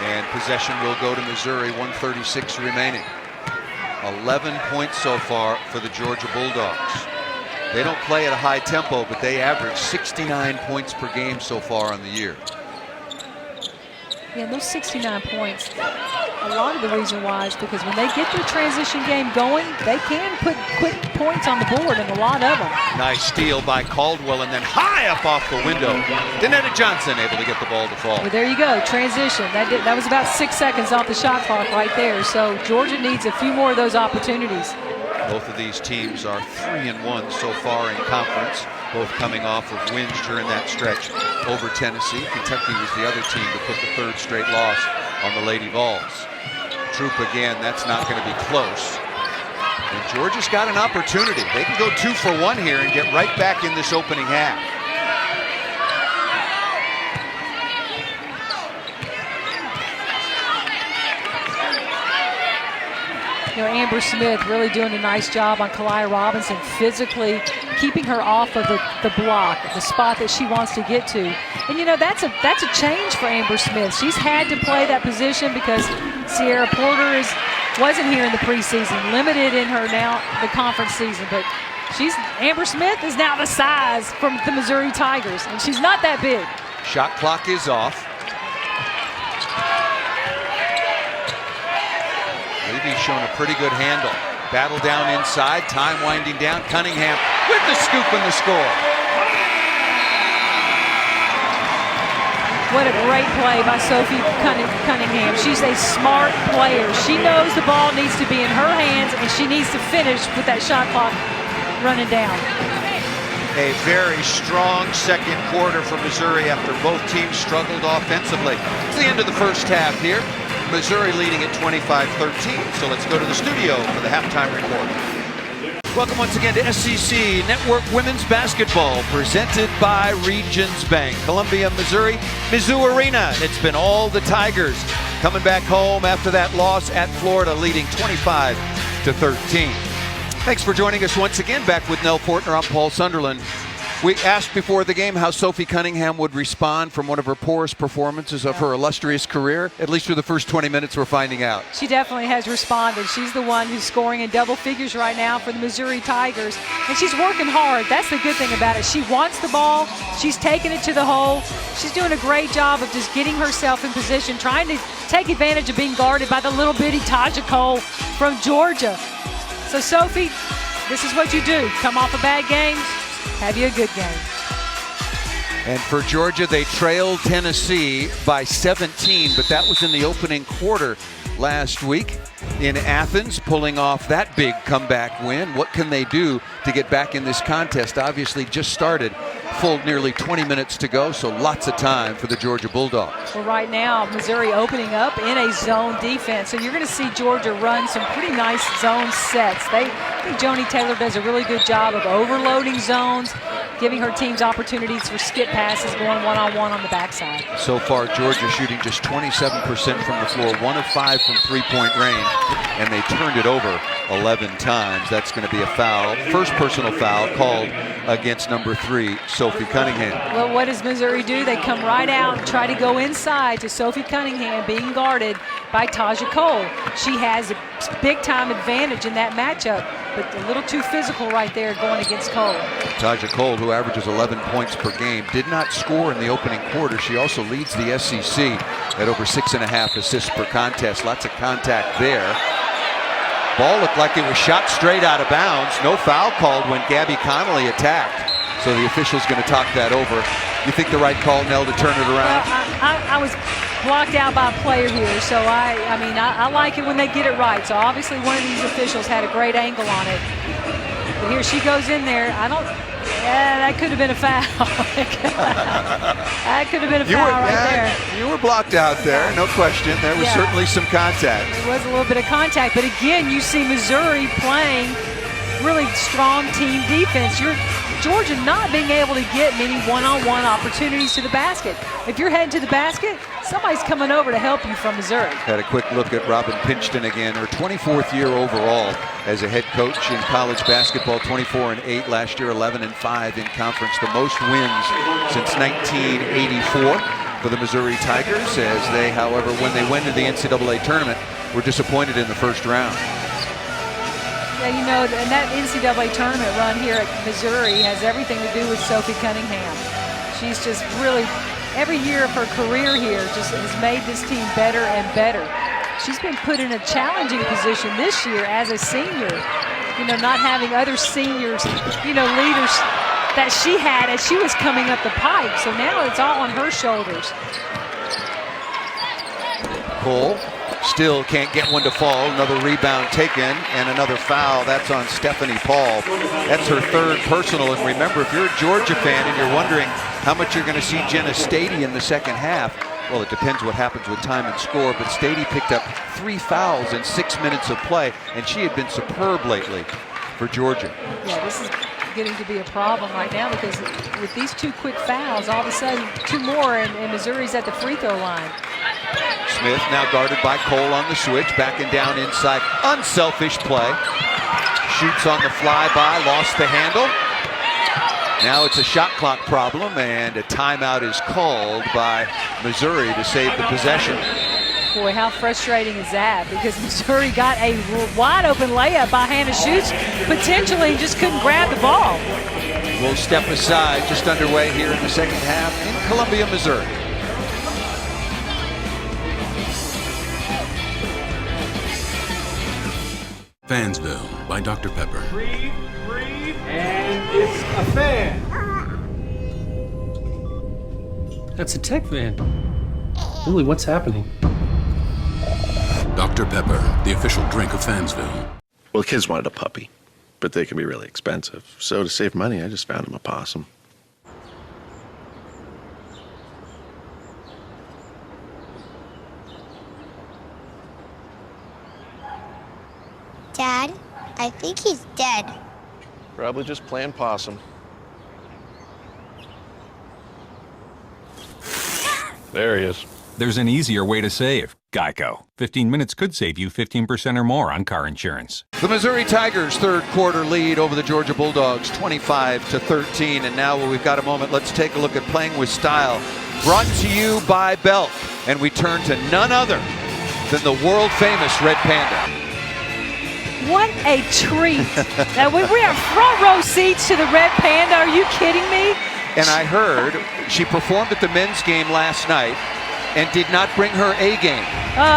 And possession will go to Missouri, 1:36 remaining. 11 points so far for the Georgia Bulldogs. They don't play at a high tempo, but they average 69 points per game so far on the year. Yeah, those 69 points, a lot of the reason why is because when they get their transition game going, they can put quick points on the board, and a lot of them. Nice steal by Caldwell, and then high up off the window. Danetta Johnson able to get the ball to fall. Well, there you go, transition. That was about 6 seconds off the shot clock right there. So Georgia needs a few more of those opportunities. Both of these teams are 3-1 so far in conference, both coming off of wins during that stretch over Tennessee. Kentucky was the other team to put the 3rd straight loss on the Lady Vols. Troop again, that's not going to be close. And Georgia's got an opportunity. They can go 2 for 1 here and get right back in this opening half. You know, Amber Smith really doing a nice job on Kalia Robinson, physically keeping her off of the block, the spot that she wants to get to. And you know, that's a change for Amber Smith. She's had to play that position because Sierra Porter wasn't here in the preseason, limited in her now the conference season. But Amber Smith is now the size from the Missouri Tigers, and she's not that big. Shot clock is off. Levy's shown a pretty good handle. Battle down inside, time winding down. Cunningham with the scoop and the score. What a great play by Sophie Cunningham. She's a smart player. She knows the ball needs to be in her hands, and she needs to finish with that shot clock running down. A very strong second quarter for Missouri after both teams struggled offensively. It's the end of the first half here. Missouri leading at 25-13. So let's go to the studio for the halftime report. Welcome once again to SEC Network Women's Basketball, presented by Regions Bank. Columbia, Missouri, Mizzou Arena. It's been all the Tigers coming back home after that loss at Florida, leading 25-13. Thanks for joining us once again. Back with Nell Fortner. I'm Paul Sunderland. We asked before the game how Sophie Cunningham would respond from one of her poorest performances of her illustrious career. At least for the first 20 minutes, we're finding out. She definitely has responded. She's the one who's scoring in double figures right now for the Missouri Tigers, and she's working hard. That's the good thing about it. She wants the ball. She's taking it to the hole. She's doing a great job of just getting herself in position, trying to take advantage of being guarded by the little bitty Taja Cole from Georgia. So, Sophie, this is what you do. Come off of bad games, have you a good game. And for Georgia, they trailed Tennessee by 17, but that was in the opening quarter last week in Athens, pulling off that big comeback win. What can they do to get back in this contest? Obviously just started, full nearly 20 minutes to go, so lots of time for the Georgia Bulldogs. Well, right now, Missouri opening up in a zone defense, so you're going to see Georgia run some pretty nice zone sets. I think Joni Taylor does a really good job of overloading zones, giving her teams opportunities for skip passes, going one-on-one on the backside. So far, Georgia shooting just 27% from the floor, 1 of 5 from three-point range, and they turned it over 11 times. That's going to be a foul, first personal foul called against number 3, Sophie Cunningham. Well, what does Missouri do? They come right out and try to go inside to Sophie Cunningham being guarded by Taja Cole. She has a big-time advantage in that matchup, but a little too physical right there going against Cole. Taja Cole, who averages 11 points per game, did not score in the opening quarter. She also leads the SEC at over 6.5 assists per contest. Lots of contact there. ball looked like it was shot straight out of bounds. No foul called when Gabby Connolly attacked. So the official's going to talk that over. You think the right call, Nell, to turn it around? Well, I was blocked out by a player here, so I like it when they get it right. So obviously one of these officials had a great angle on it. But here she goes in there. That could have been a foul. That could have been a foul there. You were blocked out there, no question. There was certainly some contact. There was a little bit of contact, but again, you see Missouri playing really strong team defense. Georgia not being able to get many one-on-one opportunities to the basket. If you're heading to the basket, somebody's coming over to help you from Missouri. Had a quick look at Robin Pinchton again. Her 24th year overall as a head coach in college basketball. 24-8 last year, 11-5 in conference. The most wins since 1984 for the Missouri Tigers, as they, however, when they went to the NCAA tournament, were disappointed in the first round. Yeah, you know, and that NCAA tournament run here at Missouri has everything to do with Sophie Cunningham. She's just really, every year of her career here, just has made this team better and better. She's been put in a challenging position this year as a senior, you know, not having other seniors, you know, leaders that she had as she was coming up the pipe. So now it's all on her shoulders. Cole still can't get one to fall. Another rebound taken and another foul. That's on Stephanie Paul. That's her third personal. And remember, if you're a Georgia fan and you're wondering how much you're going to see Jenna Stady in the second half, well, it depends what happens with time and score, but Stady picked up 3 fouls in 6 minutes of play, and she had been superb lately for Georgia. Yeah, this is getting to be a problem right now, because with these 2 quick fouls, all of a sudden 2 more, and Missouri's at the free throw line. Smith now guarded by Cole on the switch, backing down inside. Unselfish play. Shoots on the flyby, lost the handle. Now it's a shot clock problem, and a timeout is called by Missouri to save the possession. Boy, how frustrating is that? Because Missouri got a wide open layup by Hannah Schutz, potentially just couldn't grab the ball. We'll step aside, just underway here in the second half in Columbia, Missouri. Fansville by Dr. Pepper. Breathe, and it's a fan. That's a tech van. Lily, what's happening? Dr. Pepper, the official drink of Fansville. Well, the kids wanted a puppy, but they can be really expensive. So to save money, I just found him a possum. Dad, I think he's dead. Probably just playing possum. There he is. There's an easier way to save. Geico. 15 minutes could save you 15% or more on car insurance. The Missouri Tigers' third quarter lead over the Georgia Bulldogs, 25-13. And now we've got a moment. Let's take a look at Playing with Style, brought to you by Belk. And we turn to none other than the world-famous Red Panda. What a treat. Now, we have front row seats to the Red Panda. Are you kidding me? And I heard she performed at the men's game last night and did not bring her A game.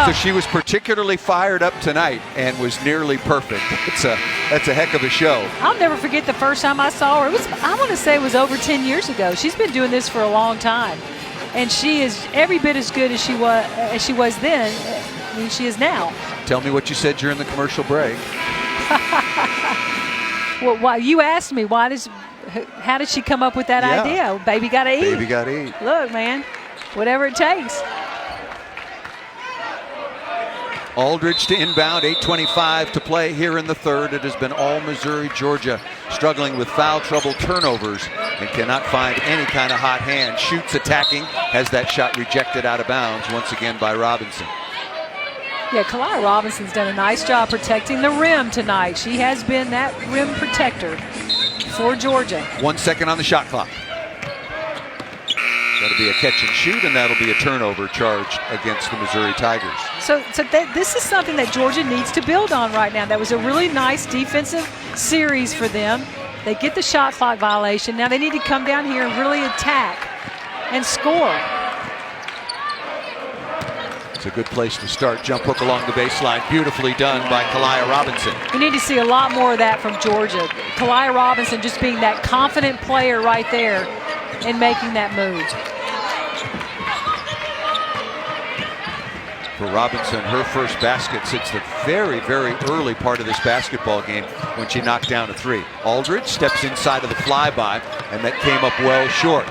So she was particularly fired up tonight and was nearly perfect. That's a heck of a show. I'll never forget the first time I saw her. I want to say it was over 10 years ago. She's been doing this for a long time. And she is every bit as good as she was then. I mean, she is now. Tell me what you said during the commercial break. Well, why you asked me how did she come up with that idea? Baby gotta eat. Baby gotta eat. Look, man, whatever it takes. Aldridge to inbound, 8:25 to play here in the third. It has been all Missouri, Georgia struggling with foul trouble, turnovers, and cannot find any kind of hot hand. Shoots attacking, has that shot rejected out of bounds once again by Robinson. Yeah, Kaliyah Robinson's done a nice job protecting the rim tonight. She has been that rim protector for Georgia. 1 second on the shot clock. That'll be a catch and shoot, and that'll be a turnover charged against the Missouri Tigers. So this is something that Georgia needs to build on right now. That was a really nice defensive series for them. They get the shot clock violation. Now they need to come down here and really attack and score. It's a good place to start. Jump hook along the baseline. Beautifully done by Kalia Robinson. We need to see a lot more of that from Georgia. Kalia Robinson just being that confident player right there and making that move. For Robinson, her first basket since the very, very early part of this basketball game when she knocked down a three. Aldridge steps inside of the flyby, and that came up well short.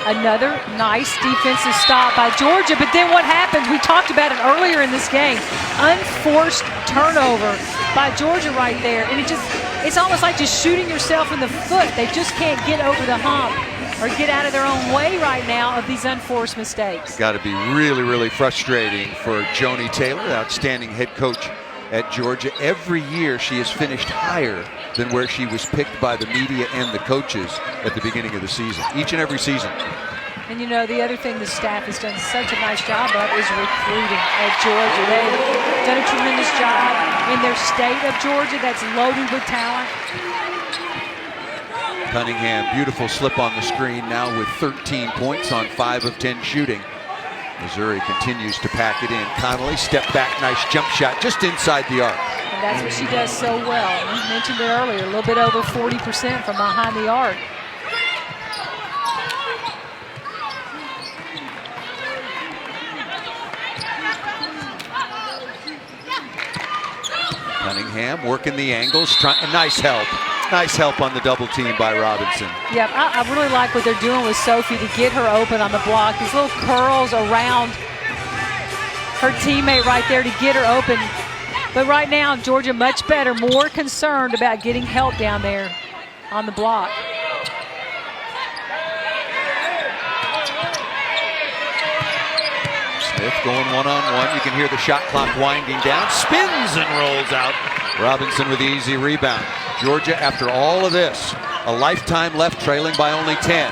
Another nice defensive stop by Georgia, but then what happens? We talked about it earlier in this game. Unforced turnover by Georgia right there, and it's almost like just shooting yourself in the foot. They just can't get over the hump or get out of their own way right now of these unforced mistakes. Got to be really, really frustrating for Joni Taylor, outstanding head coach at Georgia. Every year she has finished higher than where she was picked by the media and the coaches at the beginning of the season, each and every season. And you know, the other thing the staff has done such a nice job of is recruiting at Georgia. They've done a tremendous job in their state of Georgia that's loaded with talent. Cunningham, beautiful slip on the screen now with 13 points on 5 of 10 shooting. Missouri continues to pack it in. Connolly, step back, nice jump shot just inside the arc. And that's what she does so well. We mentioned it earlier, a little bit over 40% from behind the arc. Cunningham working the angles, nice help. Nice help on the double team by Robinson. Yeah, I really like what they're doing with Sophie to get her open on the block. These little curls around her teammate right there to get her open. But right now, Georgia much better, more concerned about getting help down there on the block. Smith going one-on-one. You can hear the shot clock winding down. Spins and rolls out. Robinson with the easy rebound. Georgia, after all of this, a lifetime left, trailing by only 10.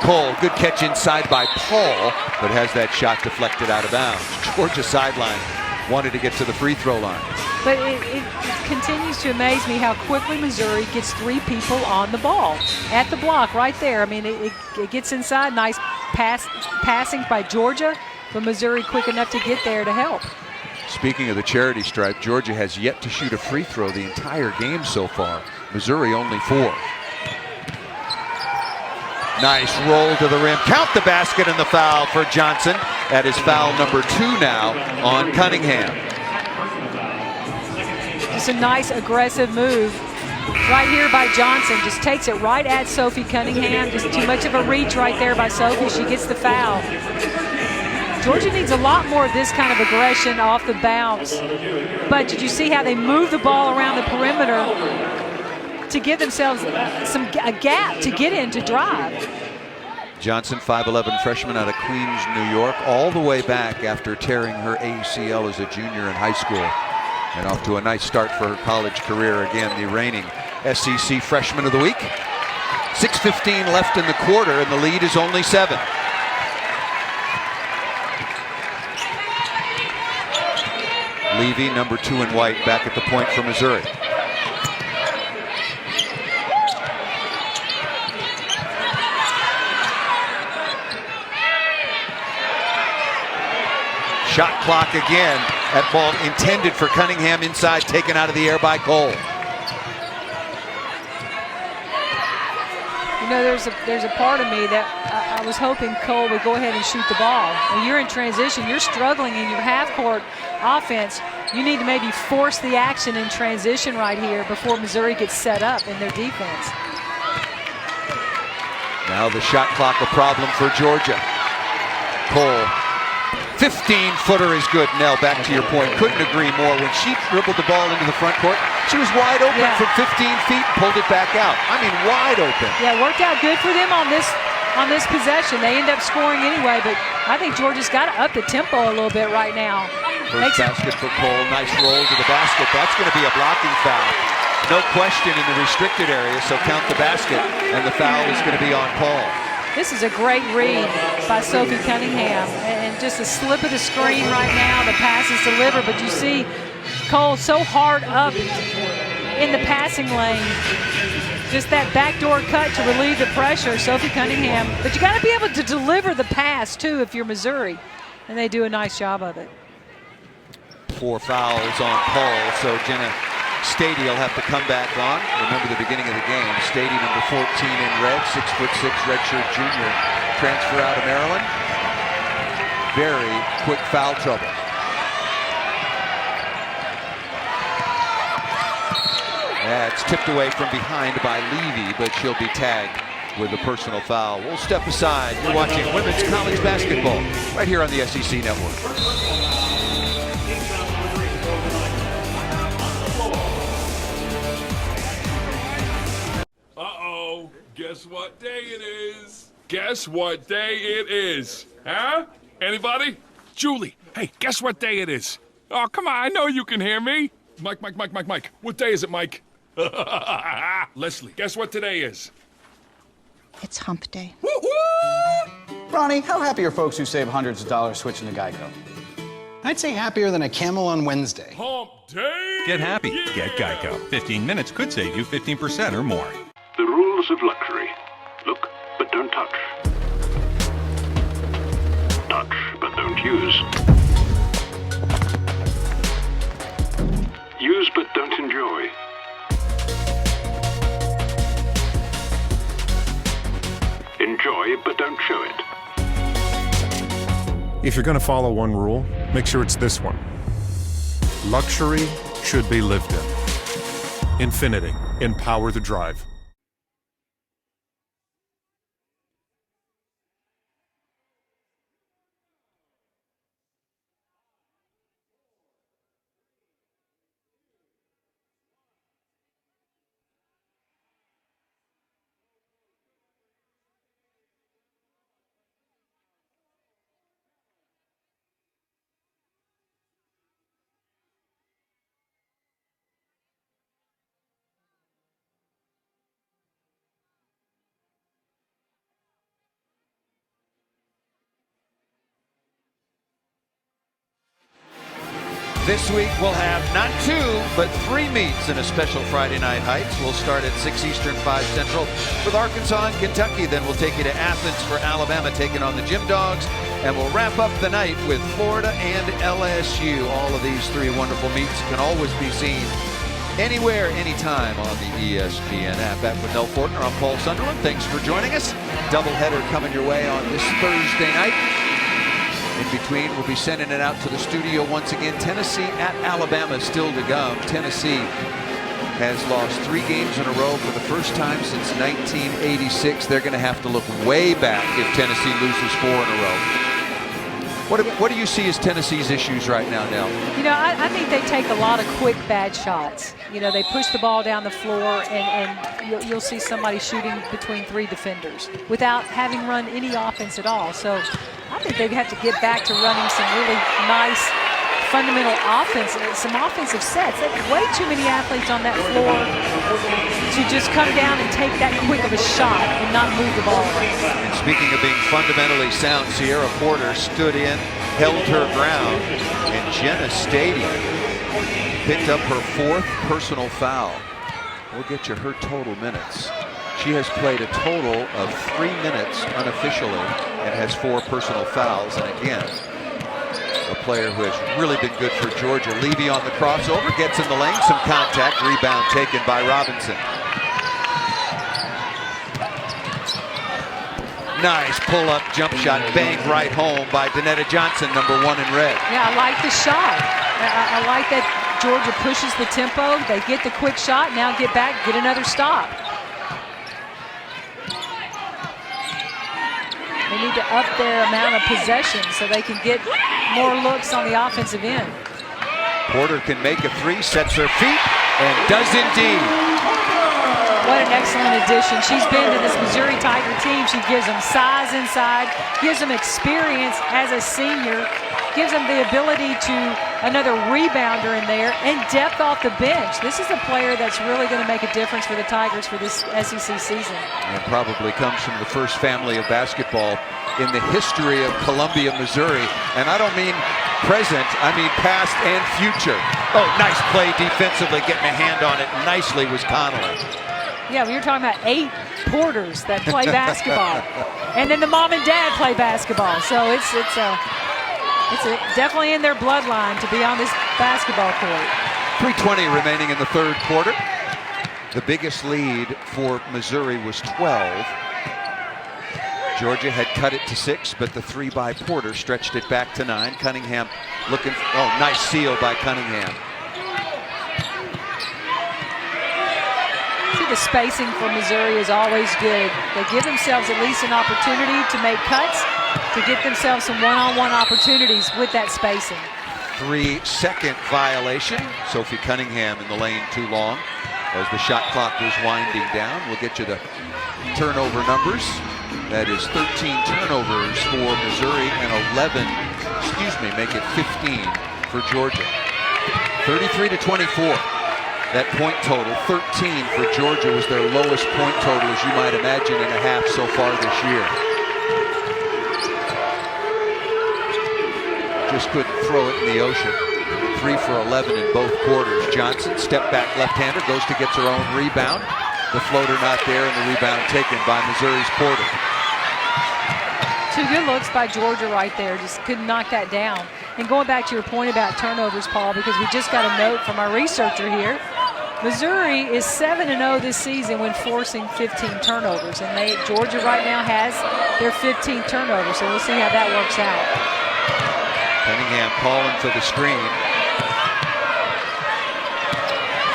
Cole, good catch inside by Paul, but has that shot deflected out of bounds. Georgia sideline wanted to get to the free throw line. But it continues to amaze me how quickly Missouri gets 3 people on the ball at the block right there. I mean, it gets inside, nice passing by Georgia, but Missouri quick enough to get there to help. Speaking of the charity stripe, Georgia has yet to shoot a free throw the entire game so far. Missouri only 4. Nice roll to the rim. Count the basket and the foul for Johnson. That is foul number 2 now on Cunningham. Just a nice aggressive move right here by Johnson. Just takes it right at Sophie Cunningham. Just too much of a reach right there by Sophie. She gets the foul. Georgia needs a lot more of this kind of aggression off the bounce. But did you see how they move the ball around the perimeter to give themselves a gap to get in to drive? Johnson, 5'11" freshman out of Queens, New York, all the way back after tearing her ACL as a junior in high school. And off to a nice start for her college career. Again, the reigning SEC Freshman of the Week. 6:15 left in the quarter, and the lead is only 7. Levy, number 2 in white, back at the point for Missouri. Shot clock again. That ball intended for Cunningham inside, taken out of the air by Cole. You know, there's a part of me that I was hoping Cole would go ahead and shoot the ball. When you're in transition, you're struggling in your half-court offense. You need to maybe force the action in transition right here before Missouri gets set up in their defense. Now the shot clock a problem for Georgia. Cole, 15-footer is good. Nell, back to your point. Couldn't agree more. When she dribbled the ball into the front court, she was wide open from 15 feet, pulled it back out. I mean, wide open. Yeah, worked out good for them on this possession. They end up scoring anyway, but I think Georgia's got to up the tempo a little bit right now. First basket for Cole. Nice roll to the basket. That's going to be a blocking foul. No question in the restricted area, so count the basket, and the foul is going to be on Paul. This is a great read by Sophie Cunningham, and just a slip of the screen right now. The pass is delivered, but you see Cole so hard up in the passing lane. Just that backdoor cut to relieve the pressure, Sophie Cunningham. But you got to be able to deliver the pass, too, if you're Missouri, and they do a nice job of it. 4 fouls on Paul, so Jenna Stady will have to come back on. Remember the beginning of the game. Stady, number 14 in red, 6'6", redshirt junior, transfer out of Maryland. Very quick foul trouble. That's tipped away from behind by Levy, but she'll be tagged with a personal foul. We'll step aside. You're watching women's college basketball right here on the SEC Network. Uh-oh, guess what day it is? Guess what day it is? Huh? Anybody? Julie, hey, guess what day it is? Oh, come on, I know you can hear me. Mike. What day is it, Mike? Leslie, guess what today is? It's hump day. Ronnie, how happy are folks who save hundreds of dollars switching to Geico? I'd say happier than a camel on Wednesday. Hump day! Get happy. Get Geico. 15 minutes could save you 15% or more. The rules of luxury. Look, but don't touch. Touch, but don't use. Use, but don't enjoy. Enjoy, but don't show it. If you're going to follow one rule, make sure it's this one. Luxury should be lived in. Infiniti, empower the drive. This week we'll have not 2, but 3 meets in a special Friday Night Heights. We'll start at 6 Eastern, 5 Central with Arkansas and Kentucky. Then we'll take you to Athens for Alabama taking on the Gym Dogs. And we'll wrap up the night with Florida and LSU. All of these 3 wonderful meets can always be seen anywhere, anytime on the ESPN app. Back with Nell Fortner, I'm Paul Sunderland. Thanks for joining us. Doubleheader coming your way on this Thursday night. In between, we'll be sending it out to the studio once again. Tennessee at Alabama still to come. Tennessee has lost 3 games in a row for the first time since 1986. They're going to have to look way back if Tennessee loses 4 in a row. What do you see as Tennessee's issues right now, Nell? You know, I think they take a lot of quick bad shots. You know, they push the ball down the floor, and you'll see somebody shooting between 3 defenders without having run any offense at all. So I think they have to get back to running some really nice fundamental offense, some offensive sets. They have way too many athletes on that floor to just come down and take that quick of a shot and not move the ball around. And speaking of being fundamentally sound, Sierra Porter stood in, held her ground, and Jenna Stady picked up her 4th personal foul. We'll get you her total minutes. She has played a total of 3 minutes unofficially and has 4 personal fouls. And again, a player who has really been good for Georgia. Levy on the crossover, gets in the lane, some contact, rebound taken by Robinson. Nice pull-up jump shot, banged right home by Danetta Johnson, number 1 in red. Yeah, I like the shot. I like that Georgia pushes the tempo. They get the quick shot, now get back, get another stop. They need to up their amount of possession so they can get more looks on the offensive end. Porter can make a 3, sets her feet, and does indeed. What an excellent addition. She's been to this Missouri Tiger team. She gives them size inside, gives them experience as a senior, gives them the ability to another rebounder in there, and depth off the bench. This is a player that's really going to make a difference for the Tigers for this SEC season. And probably comes from the first family of basketball in the history of Columbia, Missouri. And I don't mean present, I mean past and future. Oh, nice play defensively, getting a hand on it nicely was Connolly. Yeah, we were talking about 8 Porters that play basketball. And then the mom and dad play basketball. So it's It's definitely in their bloodline to be on this basketball court. 3:20 remaining in the third quarter. The biggest lead for Missouri was 12. Georgia had cut it to 6, but the 3 by Porter stretched it back to 9. Cunningham looking, nice seal by Cunningham. See, the spacing for Missouri is always good. They give themselves at least an opportunity to make cuts, to get themselves some one-on-one opportunities with that spacing. 3-second violation. Sophie Cunningham in the lane too long as the shot clock was winding down. We'll get you the turnover numbers. That is 13 turnovers for Missouri and 11, make it 15 for Georgia. 33-24. That point total, 13 for Georgia, was their lowest point total, as you might imagine, in a half so far this year. Just couldn't throw it in the ocean. 3 for 11 in both quarters. Johnson, step back left-hander, goes to get her own rebound. The floater not there, and the rebound taken by Missouri's Porter. 2 good looks by Georgia right there. Just couldn't knock that down. And going back to your point about turnovers, Paul, because we just got a note from our researcher here. Missouri is 7-0 this season when forcing 15 turnovers. And Georgia right now has their 15th turnover. So we'll see how that works out. Cunningham calling for the screen.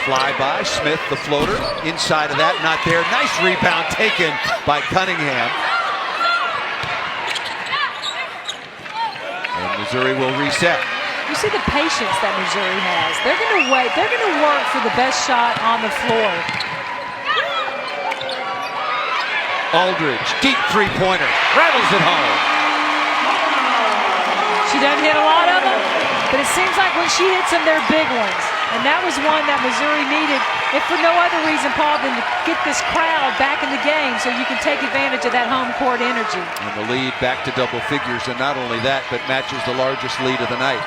Fly by, Smith the floater, inside of that, not there. Nice rebound taken by Cunningham. And Missouri will reset. You see the patience that Missouri has. They're going to wait. They're going to work for the best shot on the floor. Aldridge, deep three-pointer, rattles it home. She doesn't hit a lot of them, but it seems like when she hits them, they're big ones. And that was one that Missouri needed, if for no other reason, Paul, than to get this crowd back in the game so you can take advantage of that home court energy. And the lead back to double figures, and not only that, but matches the largest lead of the night.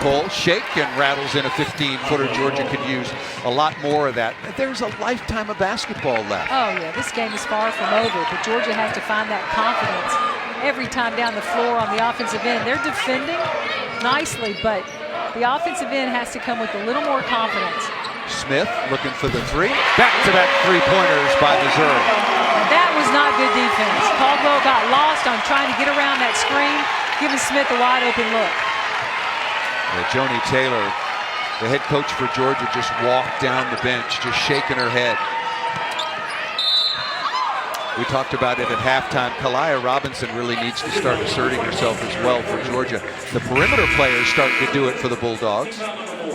Cole shake and rattles in a 15-footer. Georgia could use a lot more of that. There's a lifetime of basketball left. Oh, yeah, this game is far from over, but Georgia has to find that confidence every time down the floor on the offensive end. They're defending nicely, but the offensive end has to come with a little more confidence. Smith looking for the 3. Back-to-back three-pointers by Missouri. That was not good defense. Caldwell got lost on trying to get around that screen, giving Smith a wide-open look. Joni Taylor, the head coach for Georgia, just walked down the bench, just shaking her head. We talked about it at halftime. Kalia Robinson really needs to start asserting herself as well for Georgia. The perimeter players starting to do it for the Bulldogs.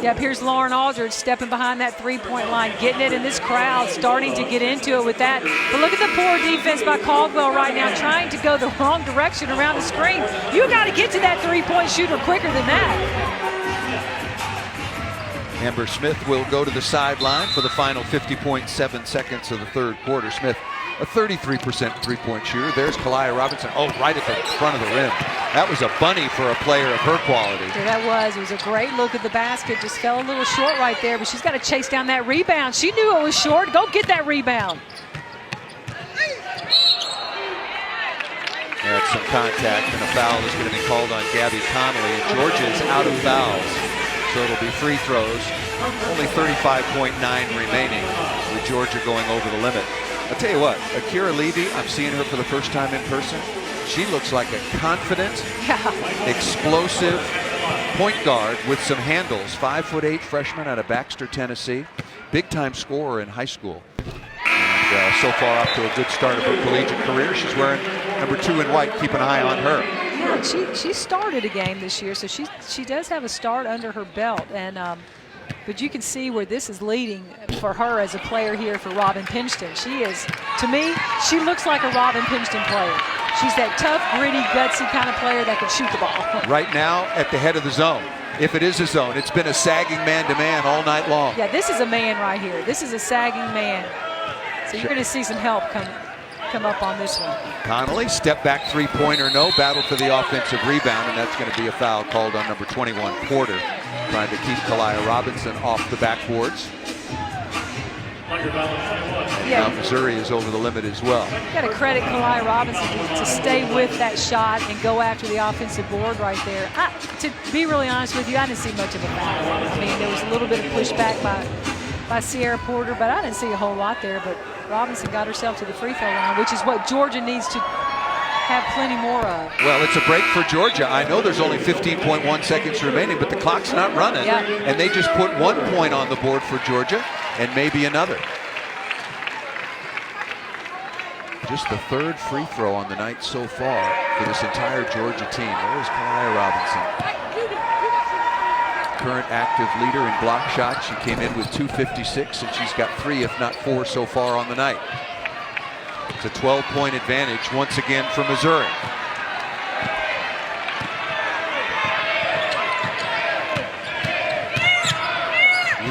Yep, here's Lauren Aldridge stepping behind that three-point line, getting it, and this crowd starting to get into it with that. But look at the poor defense by Caldwell right now, trying to go the wrong direction around the screen. You got to get to that three-point shooter quicker than that. Amber Smith will go to the sideline for the final 50.7 seconds of the third quarter. Smith, a 33% three-point shooter. There's Kalia Robinson. Oh, right at the front of the rim. That was a bunny for a player of her quality. Yeah, that was. It was a great look at the basket. Just fell a little short right there, but she's got to chase down that rebound. She knew it was short. Go get that rebound. That's some contact, and a foul is going to be called on Gabby Connolly. And Georgia's out of fouls, so it'll be free throws. Only 35.9 remaining with Georgia going over the limit. I'll tell you what, Akira Levy, I'm seeing her for the first time in person. She looks like a confident, explosive point guard with some handles. 5'8" freshman out of Baxter, Tennessee. Big-time scorer in high school. And so far off to a good start of her collegiate career. She's wearing number 2 in white. Keep an eye on her. Yeah, she started a game this year, so she does have a start under her belt. And but you can see where this is leading for her as a player here for Robin Pingeton. She is, to me, she looks like a Robin Pingeton player. She's that tough, gritty, gutsy kind of player that can shoot the ball. Right now at the head of the zone. If it is a zone, it's been a sagging man-to-man all night long. Yeah, this is a man right here. This is a sagging man. So you're going to see some help come up on this one. Connolly, step back three-pointer, no. Battle for the offensive rebound, and that's going to be a foul called on number 21, Porter, trying to keep Kalia Robinson off the backboards. Now Missouri is over the limit as well. Got to credit Kalai Robinson to stay with that shot and go after the offensive board right there. To be really honest with you, I didn't see much of a foul. I mean, there was a little bit of pushback by Sierra Porter, but I didn't see a whole lot there. But Robinson got herself to the free throw line, which is what Georgia needs to have plenty more of. Well, it's a break for Georgia. I know there's only 15.1 seconds remaining, but the clock's not running. Yeah. And they just put 1 point on the board for Georgia and maybe another. Just the 3rd free throw on the night so far for this entire Georgia team. There's Kalai Robinson. Current active leader in block shots. She came in with 256, and she's got 3, if not 4, so far on the night. It's a 12-point advantage once again for Missouri.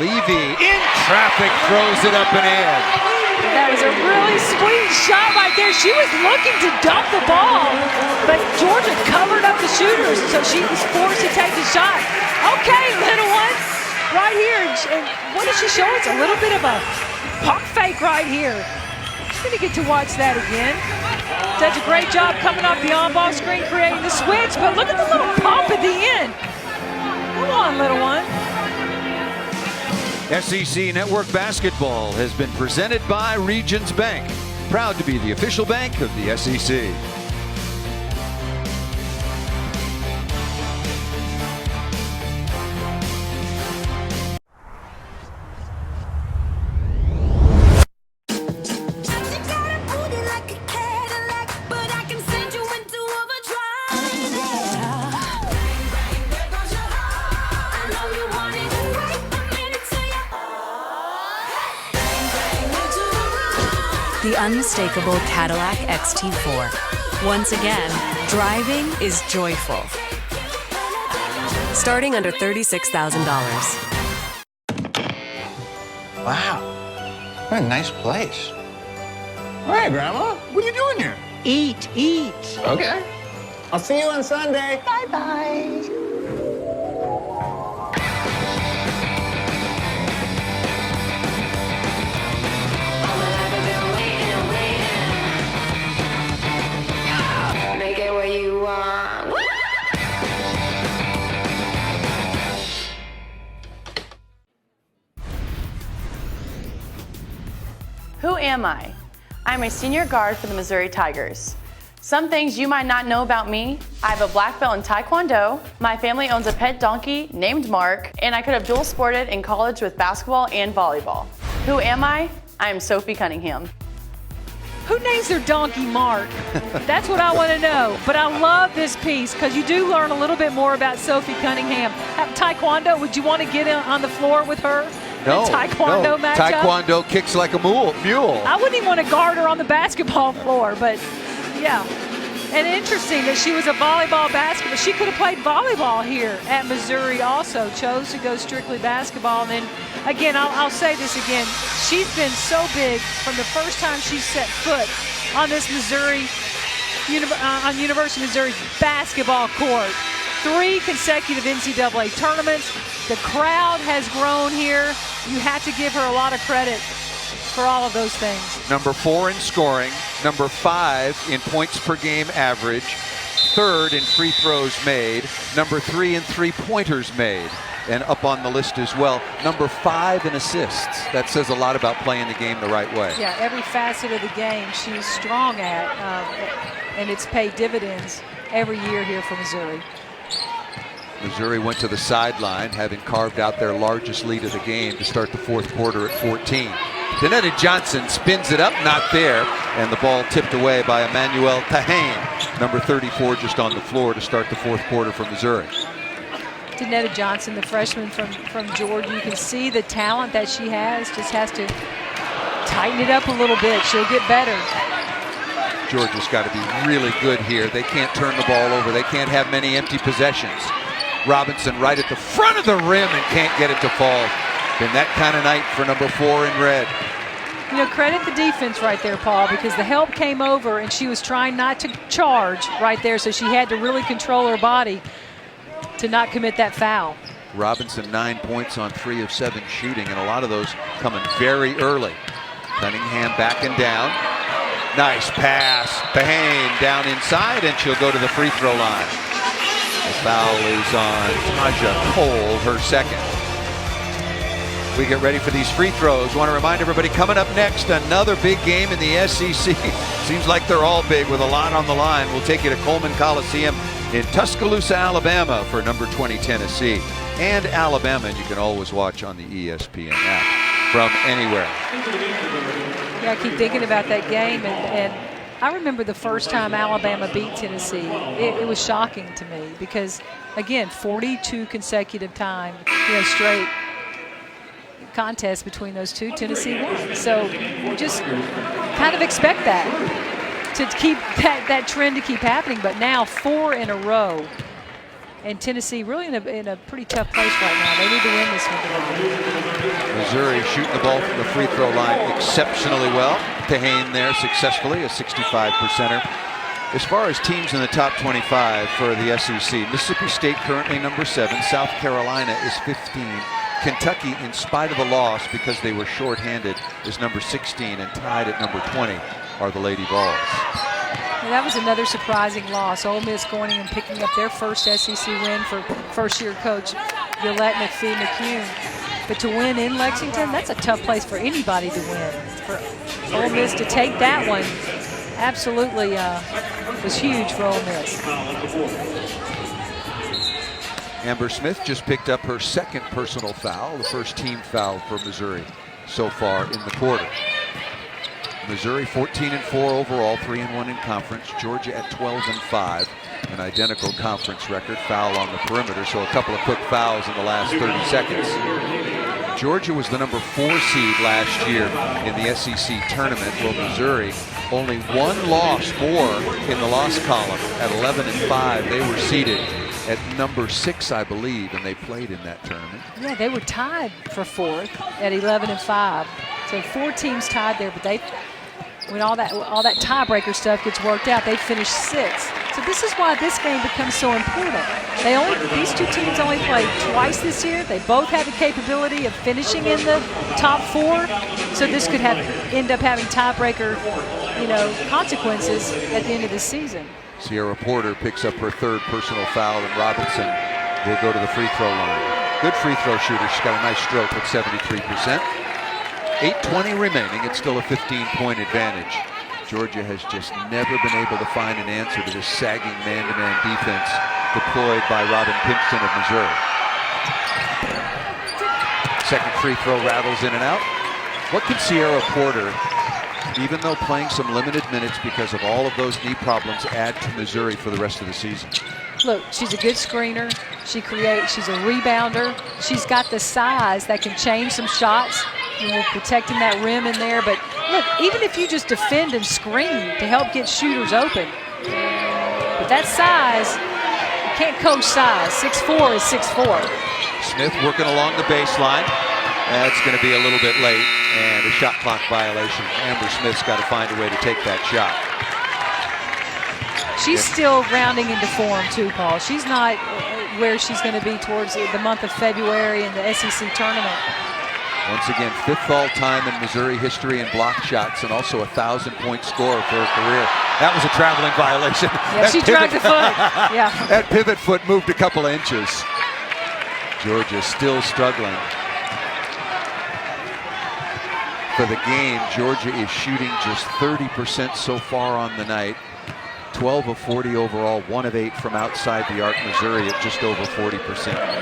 Levy in traffic throws it up and in. That was a really sweet shot right there. She was looking to dump the ball, but Georgia covered up the shooters, so she was forced to take the shot. Okay, little one, right here. And what did she show us? A little bit of a pump fake right here. I'm gonna get to watch that again. Does a great job coming off the on-ball screen, creating the switch, but look at the little pump at the end. Come on, little one. SEC Network Basketball has been presented by Regions Bank, proud to be the official bank of the SEC. The unmistakable Cadillac XT4. Once again, driving is joyful. Starting under $36,000. Wow. What a nice place. All right, Grandma. What are you doing here? Eat. Okay. I'll see you on Sunday. Bye-bye. Make it where you want. Who am I? I'm a senior guard for the Missouri Tigers. Some things you might not know about me: I have a black belt in Taekwondo, my family owns a pet donkey named Mark, and I could have dual sported in college with basketball and volleyball. Who am I? I am Sophie Cunningham. Who names their donkey Mark? That's what I want to know. But I love this piece because you do learn a little bit more about Sophie Cunningham. Taekwondo, would you want to get on the floor with her? No, Taekwondo matchup? Taekwondo kicks like a mule. I wouldn't even want to guard her on the basketball floor, but yeah. And interesting that she was a volleyball basketball. She could have played volleyball here at Missouri also. Chose to go strictly basketball. And then again, I'll say this again. She's been so big from the first time she set foot on this on University of Missouri's basketball court. 3 consecutive NCAA tournaments. The crowd has grown here. You have to give her a lot of credit for all of those things. Number 4 in scoring, number 5 in points per game average, 3rd in free throws made, number 3 in three-pointers made, and up on the list as well, number 5 in assists. That says a lot about playing the game the right way. Yeah, every facet of the game she's strong at, and it's paid dividends every year here for Missouri. Missouri went to the sideline, having carved out their largest lead of the game to start the 4th quarter at 14. Danetta Johnson spins it up, not there, and the ball tipped away by Emmanuel Tahane, number 34, just on the floor to start the 4th quarter for Missouri. Danetta Johnson, the freshman from Georgia, you can see the talent that she has, just has to tighten it up a little bit. She'll get better. Georgia's got to be really good here. They can't turn the ball over. They can't have many empty possessions. Robinson right at the front of the rim and can't get it to fall. Been that kind of night for number 4 in red. You know, credit the defense right there, Paul, because the help came over and she was trying not to charge right there, so she had to really control her body to not commit that foul. Robinson 9 points on 3 of 7 shooting, and a lot of those coming very early. Cunningham backing down. Nice pass. Behane down inside, and she'll go to the free throw line. The foul is on Taja Cole, her second. We get ready for these free throws. Want to remind everybody, coming up next, another big game in the SEC. Seems like they're all big with a lot on the line. We'll take you to Coleman Coliseum in Tuscaloosa, Alabama for number 20 Tennessee. And Alabama, and you can always watch on the ESPN app from anywhere. Yeah, I keep thinking about that game, and I remember the first time Alabama beat Tennessee. It was shocking to me because, again, 42 consecutive time, straight contest between those two. Tennessee won. So just kind of expect that to keep that trend to keep happening. But now 4 in a row, and Tennessee really in a pretty tough place right now. They need to win this one tonight. Missouri shooting the ball from the free throw line exceptionally well. Tehane there successfully, a 65%er. As far as teams in the top 25 for the SEC, Mississippi State currently number 7. South Carolina is 15. Kentucky, in spite of the loss because they were shorthanded, is number 16, and tied at number 20 are the Lady Vols. And that was another surprising loss. Ole Miss going in and picking up their first SEC win for first-year coach Gillette McPhee-McCune. But to win in Lexington, that's a tough place for anybody to win. For Ole Miss to take that one absolutely was huge for Ole Miss. Amber Smith just picked up her second personal foul, the first team foul for Missouri so far in the quarter. Missouri 14-4 overall, 3-1 in conference. Georgia at 12-5, an identical conference record. Foul on the perimeter, so a couple of quick fouls in the last 30 seconds. Georgia was the number 4 seed last year in the SEC tournament. Well, Missouri only one loss more in the loss column at 11-5. They were seeded at number 6, I believe, and they played in that tournament. Yeah, they were tied for 4th at 11-5. So 4 teams tied there, but when all that tiebreaker stuff gets worked out, they finished 6th. So this is why this game becomes so important. These two teams only played twice this year. They both have the capability of finishing in the top 4. So this could end up having tiebreaker, consequences at the end of the season. Sierra Porter picks up her 3rd personal foul, and Robinson will go to the free throw line. Good free throw shooter. She's got a nice stroke at 73%. 8:20 remaining. It's still a 15-point advantage. Georgia has just never been able to find an answer to this sagging man-to-man defense deployed by Robin Pinkston of Missouri. Second free throw rattles in and out. What can Sierra Porter, even though playing some limited minutes because of all of those knee problems, add to Missouri for the rest of the season? Look, she's a good screener. She's a rebounder. She's got the size that can change some shots. Protecting that rim in there. But look, even if you just defend and screen to help get shooters open, but that size, you can't coach size. 6'4" is 6'4". Smith working along the baseline. That's going to be a little bit late, and a shot clock violation. Amber Smith's got to find a way to take that shot. She's still rounding into form too, Paul. She's not where she's going to be towards the month of February in the SEC tournament. Once again, 5th all-time in Missouri history in block shots, and also a 1,000-point score for her career. That was a traveling violation. Yeah, she dragged the foot. Yeah. That pivot foot moved a couple of inches. Georgia still struggling. For the game, Georgia is shooting just 30% so far on the night. 12 of 40 overall, 1 of 8 from outside the arc. Missouri at just over 40%.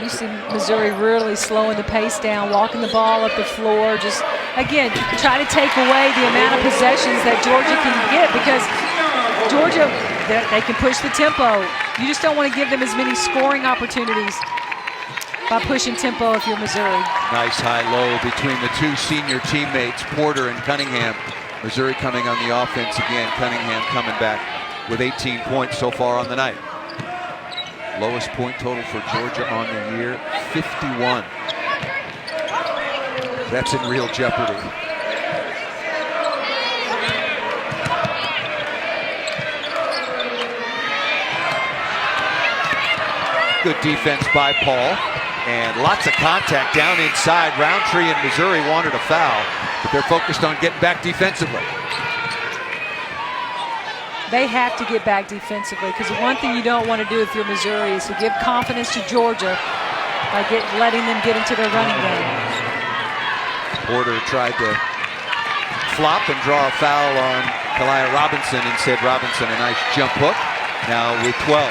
You see Missouri really slowing the pace down, walking the ball up the floor, just, again, try to take away the amount of possessions that Georgia can get, because Georgia, they can push the tempo. You just don't want to give them as many scoring opportunities by pushing tempo if you're Missouri. Nice high-low between the 2 senior teammates, Porter and Cunningham. Missouri coming on the offense again. Cunningham coming back with 18 points so far on the night. Lowest point total for Georgia on the year, 51. That's in real jeopardy. Good defense by Paul. And lots of contact down inside. Roundtree and Missouri wanted a foul, but they're focused on getting back defensively. They have to get back defensively, because the one thing you don't want to do if you're Missouri is to give confidence to Georgia by letting them get into their running game. Porter tried to flop and draw a foul on Kalia Robinson, and said Robinson a nice jump hook. Now with 12.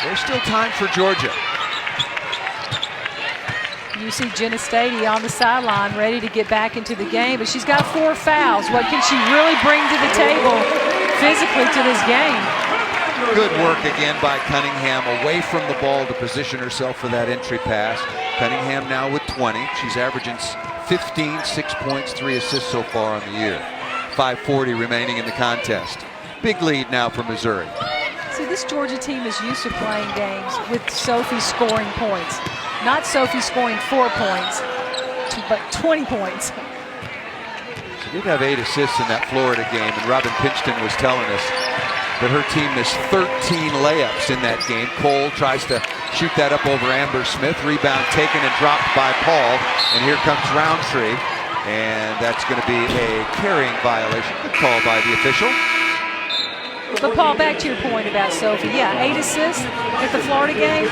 There's still time for Georgia. You see Jenna Stady on the sideline ready to get back into the game, but she's got 4 fouls. What can she really bring to the table physically to this game? Good work again by Cunningham away from the ball to position herself for that entry pass. Cunningham now with 20. She's averaging 15, 6 points, 3 assists so far on the year. 5:40 remaining in the contest. Big lead now for Missouri. See, this Georgia team is used to playing games with Sophie scoring points. Not Sophie scoring 4 points, but 20 points. She did have 8 assists in that Florida game, and Robin Pinchton was telling us that her team missed 13 layups in that game. Cole tries to shoot that up over Amber Smith. Rebound taken and dropped by Paul. And here comes Roundtree. And that's going to be a carrying violation. Good call by the official. But Paul, back to your point about Sophie. Yeah, 8 assists at the Florida game.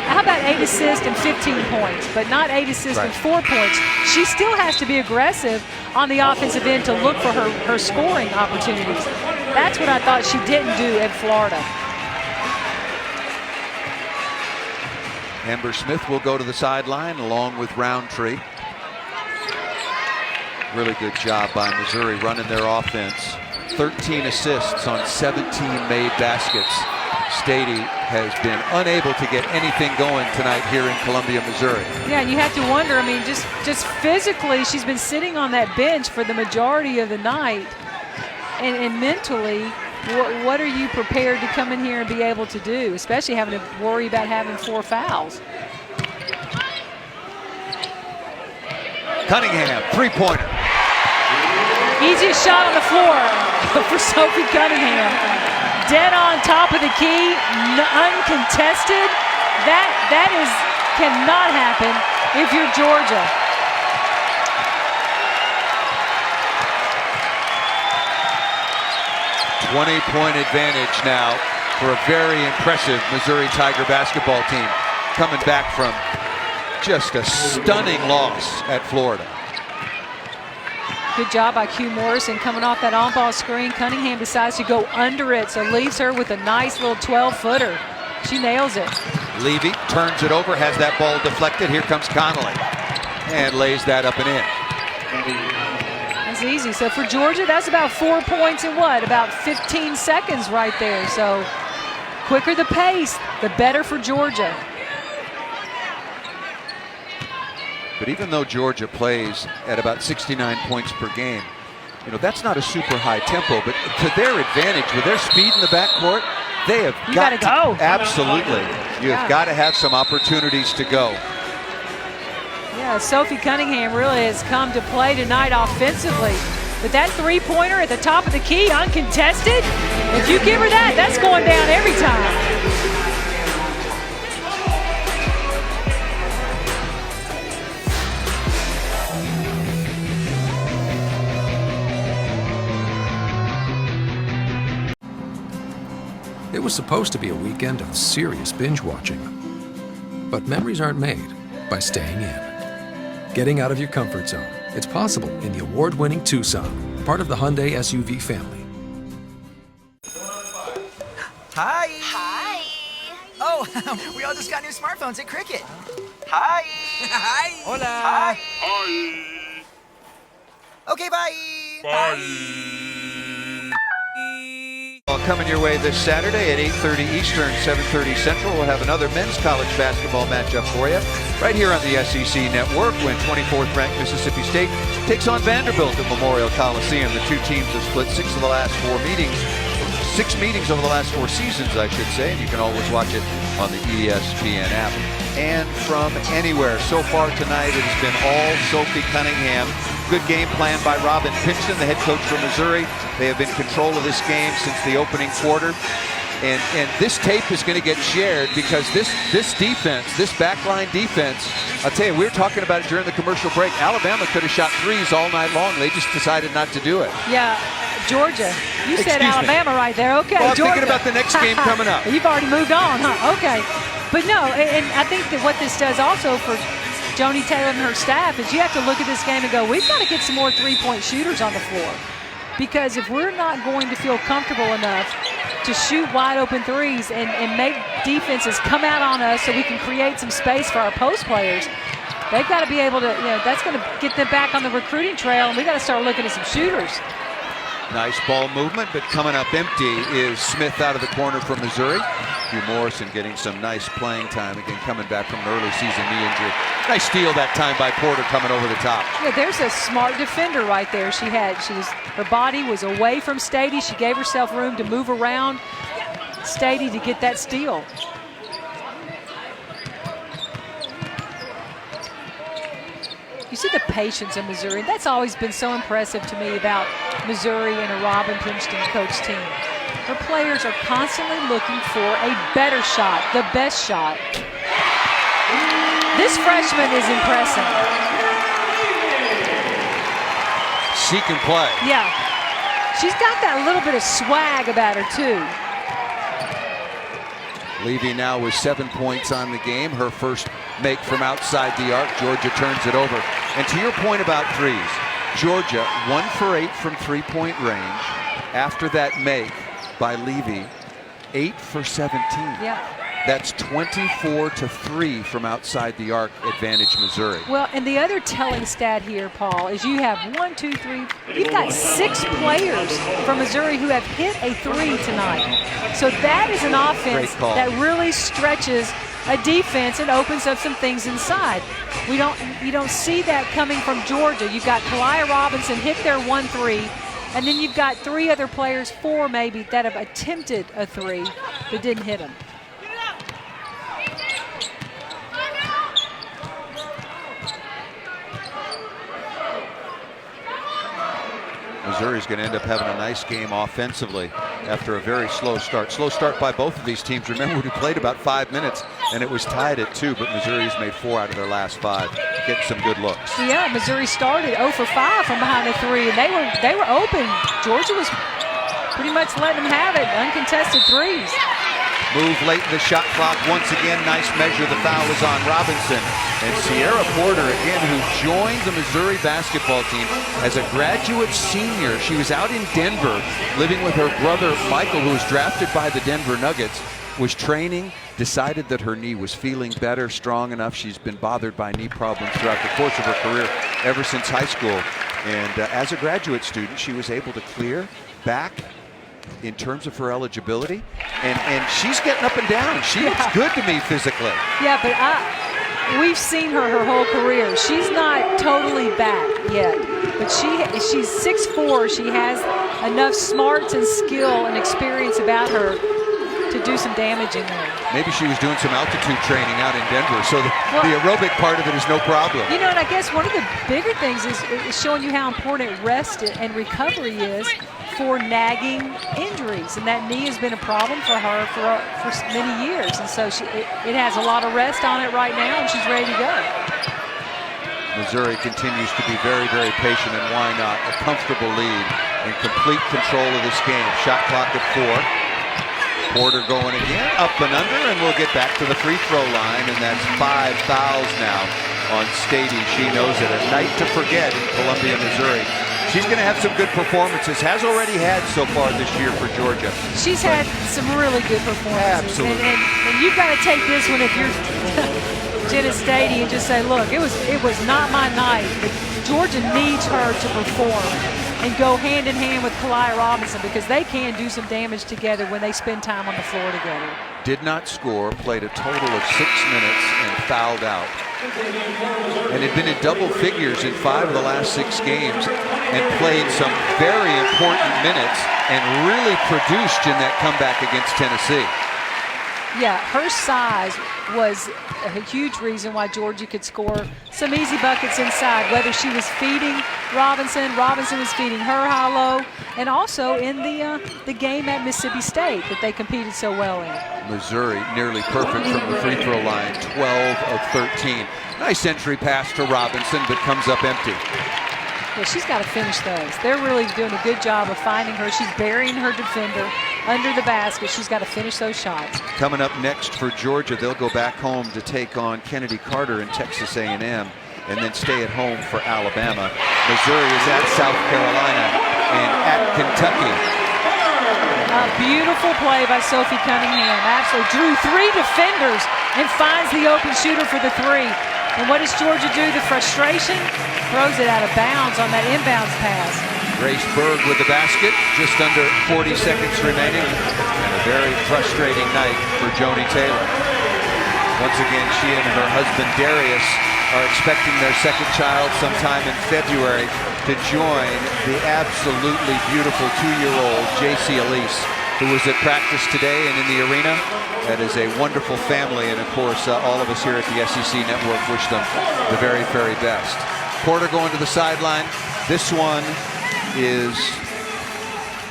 How about 8 assists and 15 points, but not 8 assists and 4 points? She still has to be aggressive on the offensive end to look for her scoring opportunities. That's what I thought she didn't do at Florida. Amber Smith will go to the sideline along with Roundtree. Really good job by Missouri running their offense. 13 assists on 17 made baskets. Stady has been unable to get anything going tonight here in Columbia, Missouri. Yeah, and you have to wonder, I mean, just physically, she's been sitting on that bench for the majority of the night. And mentally, what are you prepared to come in here and be able to do, especially having to worry about having 4 fouls? Cunningham, three-pointer. Easiest shot on the floor for Sophie Cunningham. Dead on top of the key, uncontested. That cannot happen if you're Georgia. .20 advantage now for a very impressive Missouri Tiger basketball team, coming back from just a stunning loss at Florida. Good job by Q Morrison coming off that on-ball screen. Cunningham decides to go under it, so leaves her with a nice little 12-footer. She nails it. Levy turns it over, has that ball deflected. Here comes Connolly, and lays that up and in. That's easy. So for Georgia, that's about 4 points in what? About 15 seconds right there. So quicker the pace, the better for Georgia. But even though Georgia plays at about 69 points per game, you know, that's not a super high tempo, but to their advantage, with their speed in the backcourt, they have got to go. Absolutely. You have got to have some opportunities to go. Yeah, Sophie Cunningham really has come to play tonight offensively. But that three-pointer at the top of the key, uncontested, if you give her that, that's going down every time. It was supposed to be a weekend of serious binge watching. But memories aren't made by staying in. Getting out of your comfort zone. It's possible in the award-winning Tucson, part of the Hyundai SUV family. Hi. Hi. Oh, we all just got new smartphones at Cricket. Hi. Hi. Hola. Hi. Hi. Okay, bye. Bye. Coming your way this Saturday at 8:30 Eastern, 7:30 Central. We'll have another men's college basketball matchup for you right here on the SEC Network when 24th ranked Mississippi State takes on Vanderbilt at Memorial Coliseum. The two teams have split 6 of the last 4 meetings. 6 meetings over the last 4 seasons, I should say, and you can always watch it on the ESPN app and from anywhere. So far tonight, it has been all Sophie Cunningham. Good game plan by Robin Pinchton, the head coach from Missouri. They have been in control of this game since the opening quarter. And this tape is going to get shared because this defense, this backline defense, I'll tell you, we were talking about it during the commercial break. Alabama could have shot threes all night long. They just decided not to do it. Yeah, Georgia. You said Alabama right there. Okay, well, I'm Georgia. thinking about the next game coming up. You've already moved on, huh? Okay. But no, and I think that what this does also for Joni Taylor and her staff is you have to look at this game and go, we've got to get some more three-point shooters on the floor. Because if we're not going to feel comfortable enough to shoot wide open threes and make defenses come out on us so we can create some space for our post players, they've got to be able to, that's going to get them back on the recruiting trail, and we got to start looking at some shooters. Nice ball movement, but coming up empty is Smith out of the corner from Missouri. Hugh Morrison getting some nice playing time, again coming back from an early season knee injury. Nice steal that time by Porter coming over the top. Yeah, there's a smart defender right there. Her body was away from Stady. She gave herself room to move around Stady to get that steal. You see the patience of Missouri. That's always been so impressive to me about Missouri and a Robin Princeton coach team. Her players are constantly looking for a better shot, the best shot. This freshman is impressive. She can play. Yeah. She's got that little bit of swag about her, too. Levy now with 7 points on the game. Her first make from outside the arc. Georgia turns it over. And to your point about threes, Georgia 1 for 8 from three-point range. After that make by Levy, 8 for 17. Yeah. That's 24-3 from outside the arc, advantage Missouri. Well, and the other telling stat here, Paul, is you have 1, 2, 3. You've got 6 players from Missouri who have hit a three tonight. So that is an offense that really stretches a defense and opens up some things inside. You don't see that coming from Georgia. You've got Kalia Robinson hit their 1-3. And then you've got 3 other players, 4 maybe, that have attempted a three but didn't hit them. Missouri's going to end up having a nice game offensively after a very slow start. Slow start by both of these teams. Remember, we played about 5 minutes, and it was tied at 2, but Missouri's made 4 out of their last 5. Getting some good looks. Yeah, Missouri started 0 for 5 from behind a three, and they were open. Georgia was pretty much letting them have it. Uncontested threes. Move late in the shot clock. Once again, nice measure. The foul is on Robinson. And Sierra Porter, again, who joined the Missouri basketball team as a graduate senior. She was out in Denver living with her brother, Michael, who was drafted by the Denver Nuggets, was training, decided that her knee was feeling better, strong enough. She's been bothered by knee problems throughout the course of her career ever since high school. And as a graduate student, she was able to clear back in terms of her eligibility, and she's getting up and down. She looks good to me physically. Yeah, but we've seen her whole career. She's not totally back yet, but she's 6'4". She has enough smarts and skill and experience about her to do some damage in there. Maybe she was doing some altitude training out in Denver, so the aerobic part of it is no problem. You know, and I guess one of the bigger things is showing you how important rest and recovery is for nagging injuries, and that knee has been a problem for her for many years, and so it has a lot of rest on it right now, and she's ready to go. Missouri continues to be very, very patient, and why not? A comfortable lead and complete control of this game. Shot clock at 4. Porter going again, up and under, and we'll get back to the free throw line, and that's 5 fouls now on Stady. She knows it. A night to forget in Columbia, Missouri. She's going to have some good performances, has already had so far this year for Georgia. She's had some really good performances. Absolutely. And you've got to take this one if you're Jenna Stady and just say, look, it was not my night, but Georgia needs her to perform and go hand in hand with Kalia Robinson, because they can do some damage together when they spend time on the floor together. Did not score, played a total of 6 minutes and fouled out. And had been in double figures in 5 of the last 6 games and played some very important minutes and really produced in that comeback against Tennessee. Yeah, her size was a huge reason why Georgia could score some easy buckets inside, whether she was feeding Robinson was feeding her high-low, and also in the game at Mississippi State that they competed so well in. Missouri nearly perfect from the free throw line, 12 of 13. Nice entry pass to Robinson, but comes up empty. Yeah, she's got to finish those. They're really doing a good job of finding her. She's burying her defender under the basket. She's got to finish those shots. Coming up next for Georgia, they'll go back home to take on Kennedy Carter in Texas A&M, and then stay at home for Alabama. Missouri is at South Carolina and at Kentucky. A beautiful play by Sophie Cunningham. Absolutely drew 3 defenders and finds the open shooter for the 3. And what does Georgia do? The frustration throws it out of bounds on that inbounds pass. Grace Berg with the basket, just under 40 seconds remaining, and a very frustrating night for Joni Taylor. Once again, she and her husband Darius are expecting their second child sometime in February to join the absolutely beautiful 2-year-old JC Elise, who was at practice today and in the arena. That is a wonderful family, and of course, all of us here at the SEC Network wish them the very, very best. Porter going to the sideline. This one is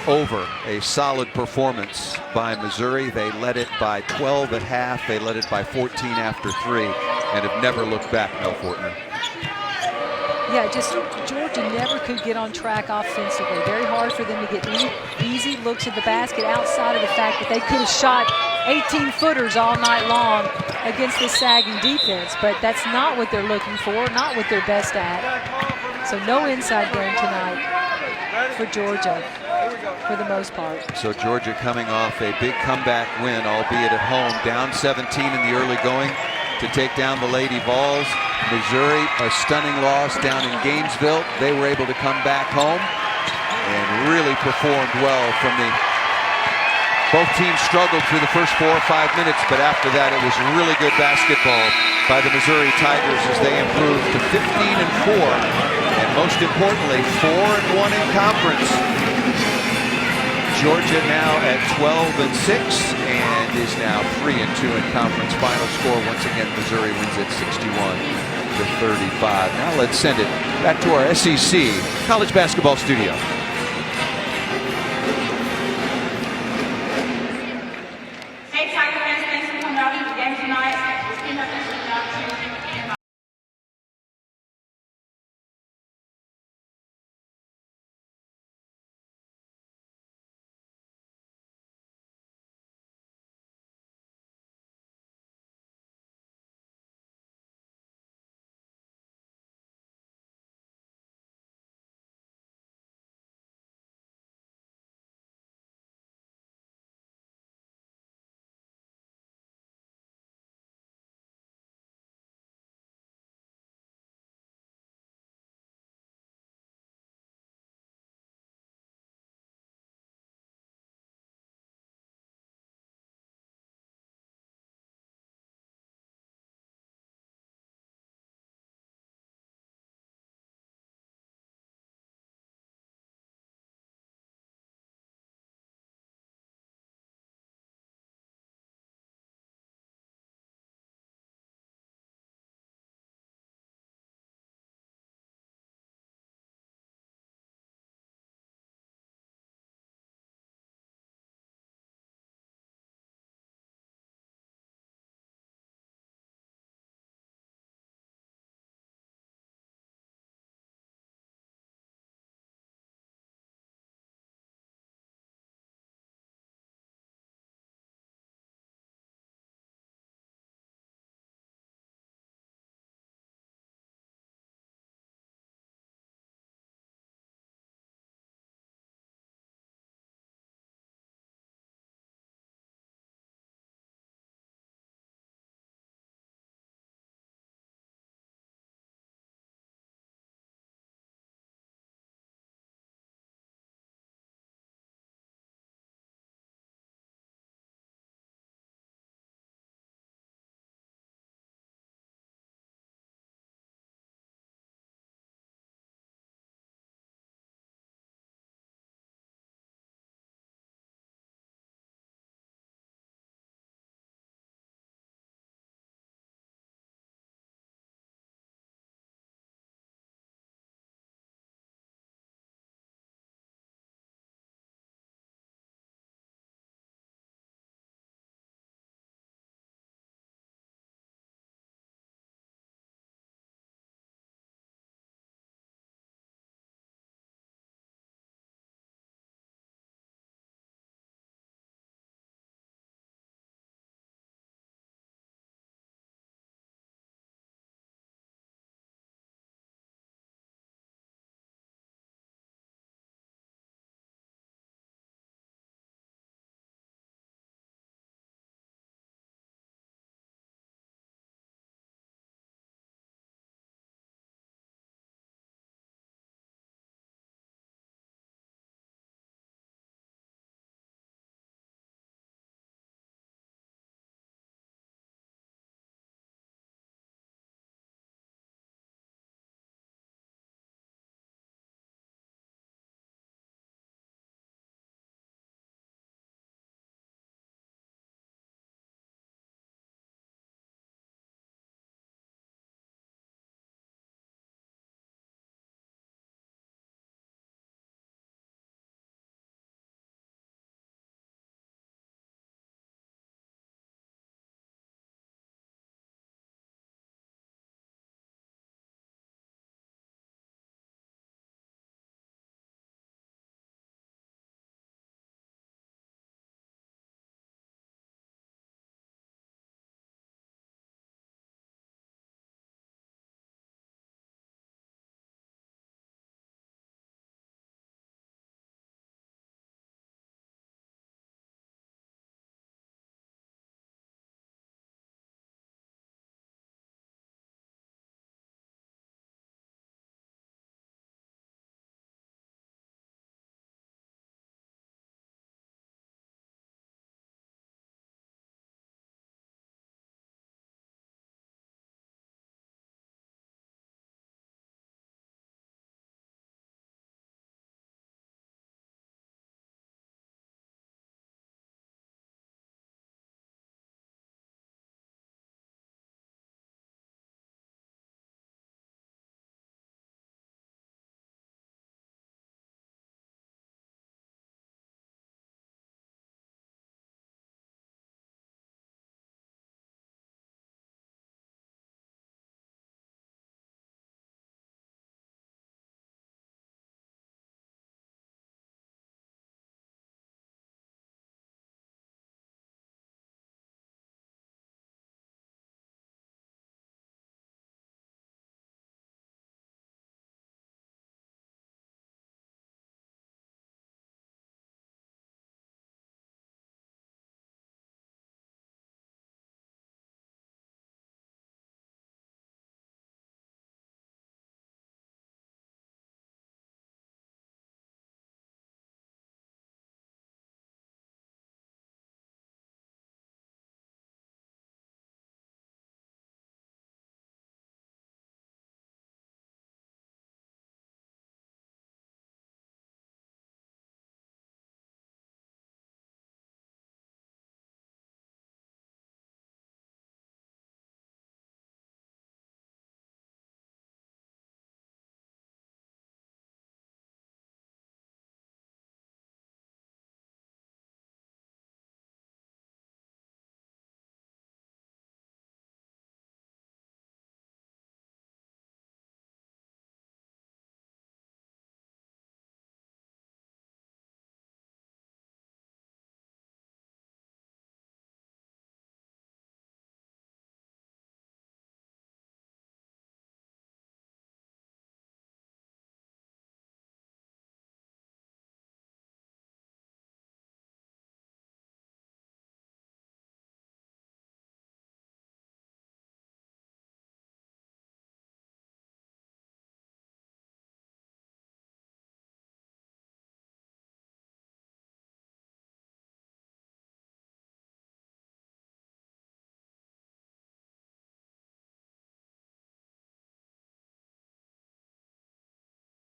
over. A solid performance by Missouri. They led it by 12 at half. They led it by 14 after 3, and have never looked back, Mel Fortner. Yeah, just Georgia never could get on track offensively. Very hard for them to get any easy looks at the basket outside of the fact that they could have shot 18-footers all night long against this sagging defense, but that's not what they're looking for, not what they're best at. So no inside game tonight for Georgia for the most part. So Georgia coming off a big comeback win, albeit at home, down 17 in the early going to take down the Lady Vols. Missouri, a stunning loss down in Gainesville. They were able to come back home and really performed well from the... Both teams struggled through the first 4 or 5 minutes, but after that it was really good basketball by the Missouri Tigers as they improved to 15-4, and most importantly, 4-1 in conference. Georgia now at 12-6 and is now 3-2 in conference. Final score, once again, Missouri wins at 61-35. Now let's send it back to our SEC College Basketball Studio.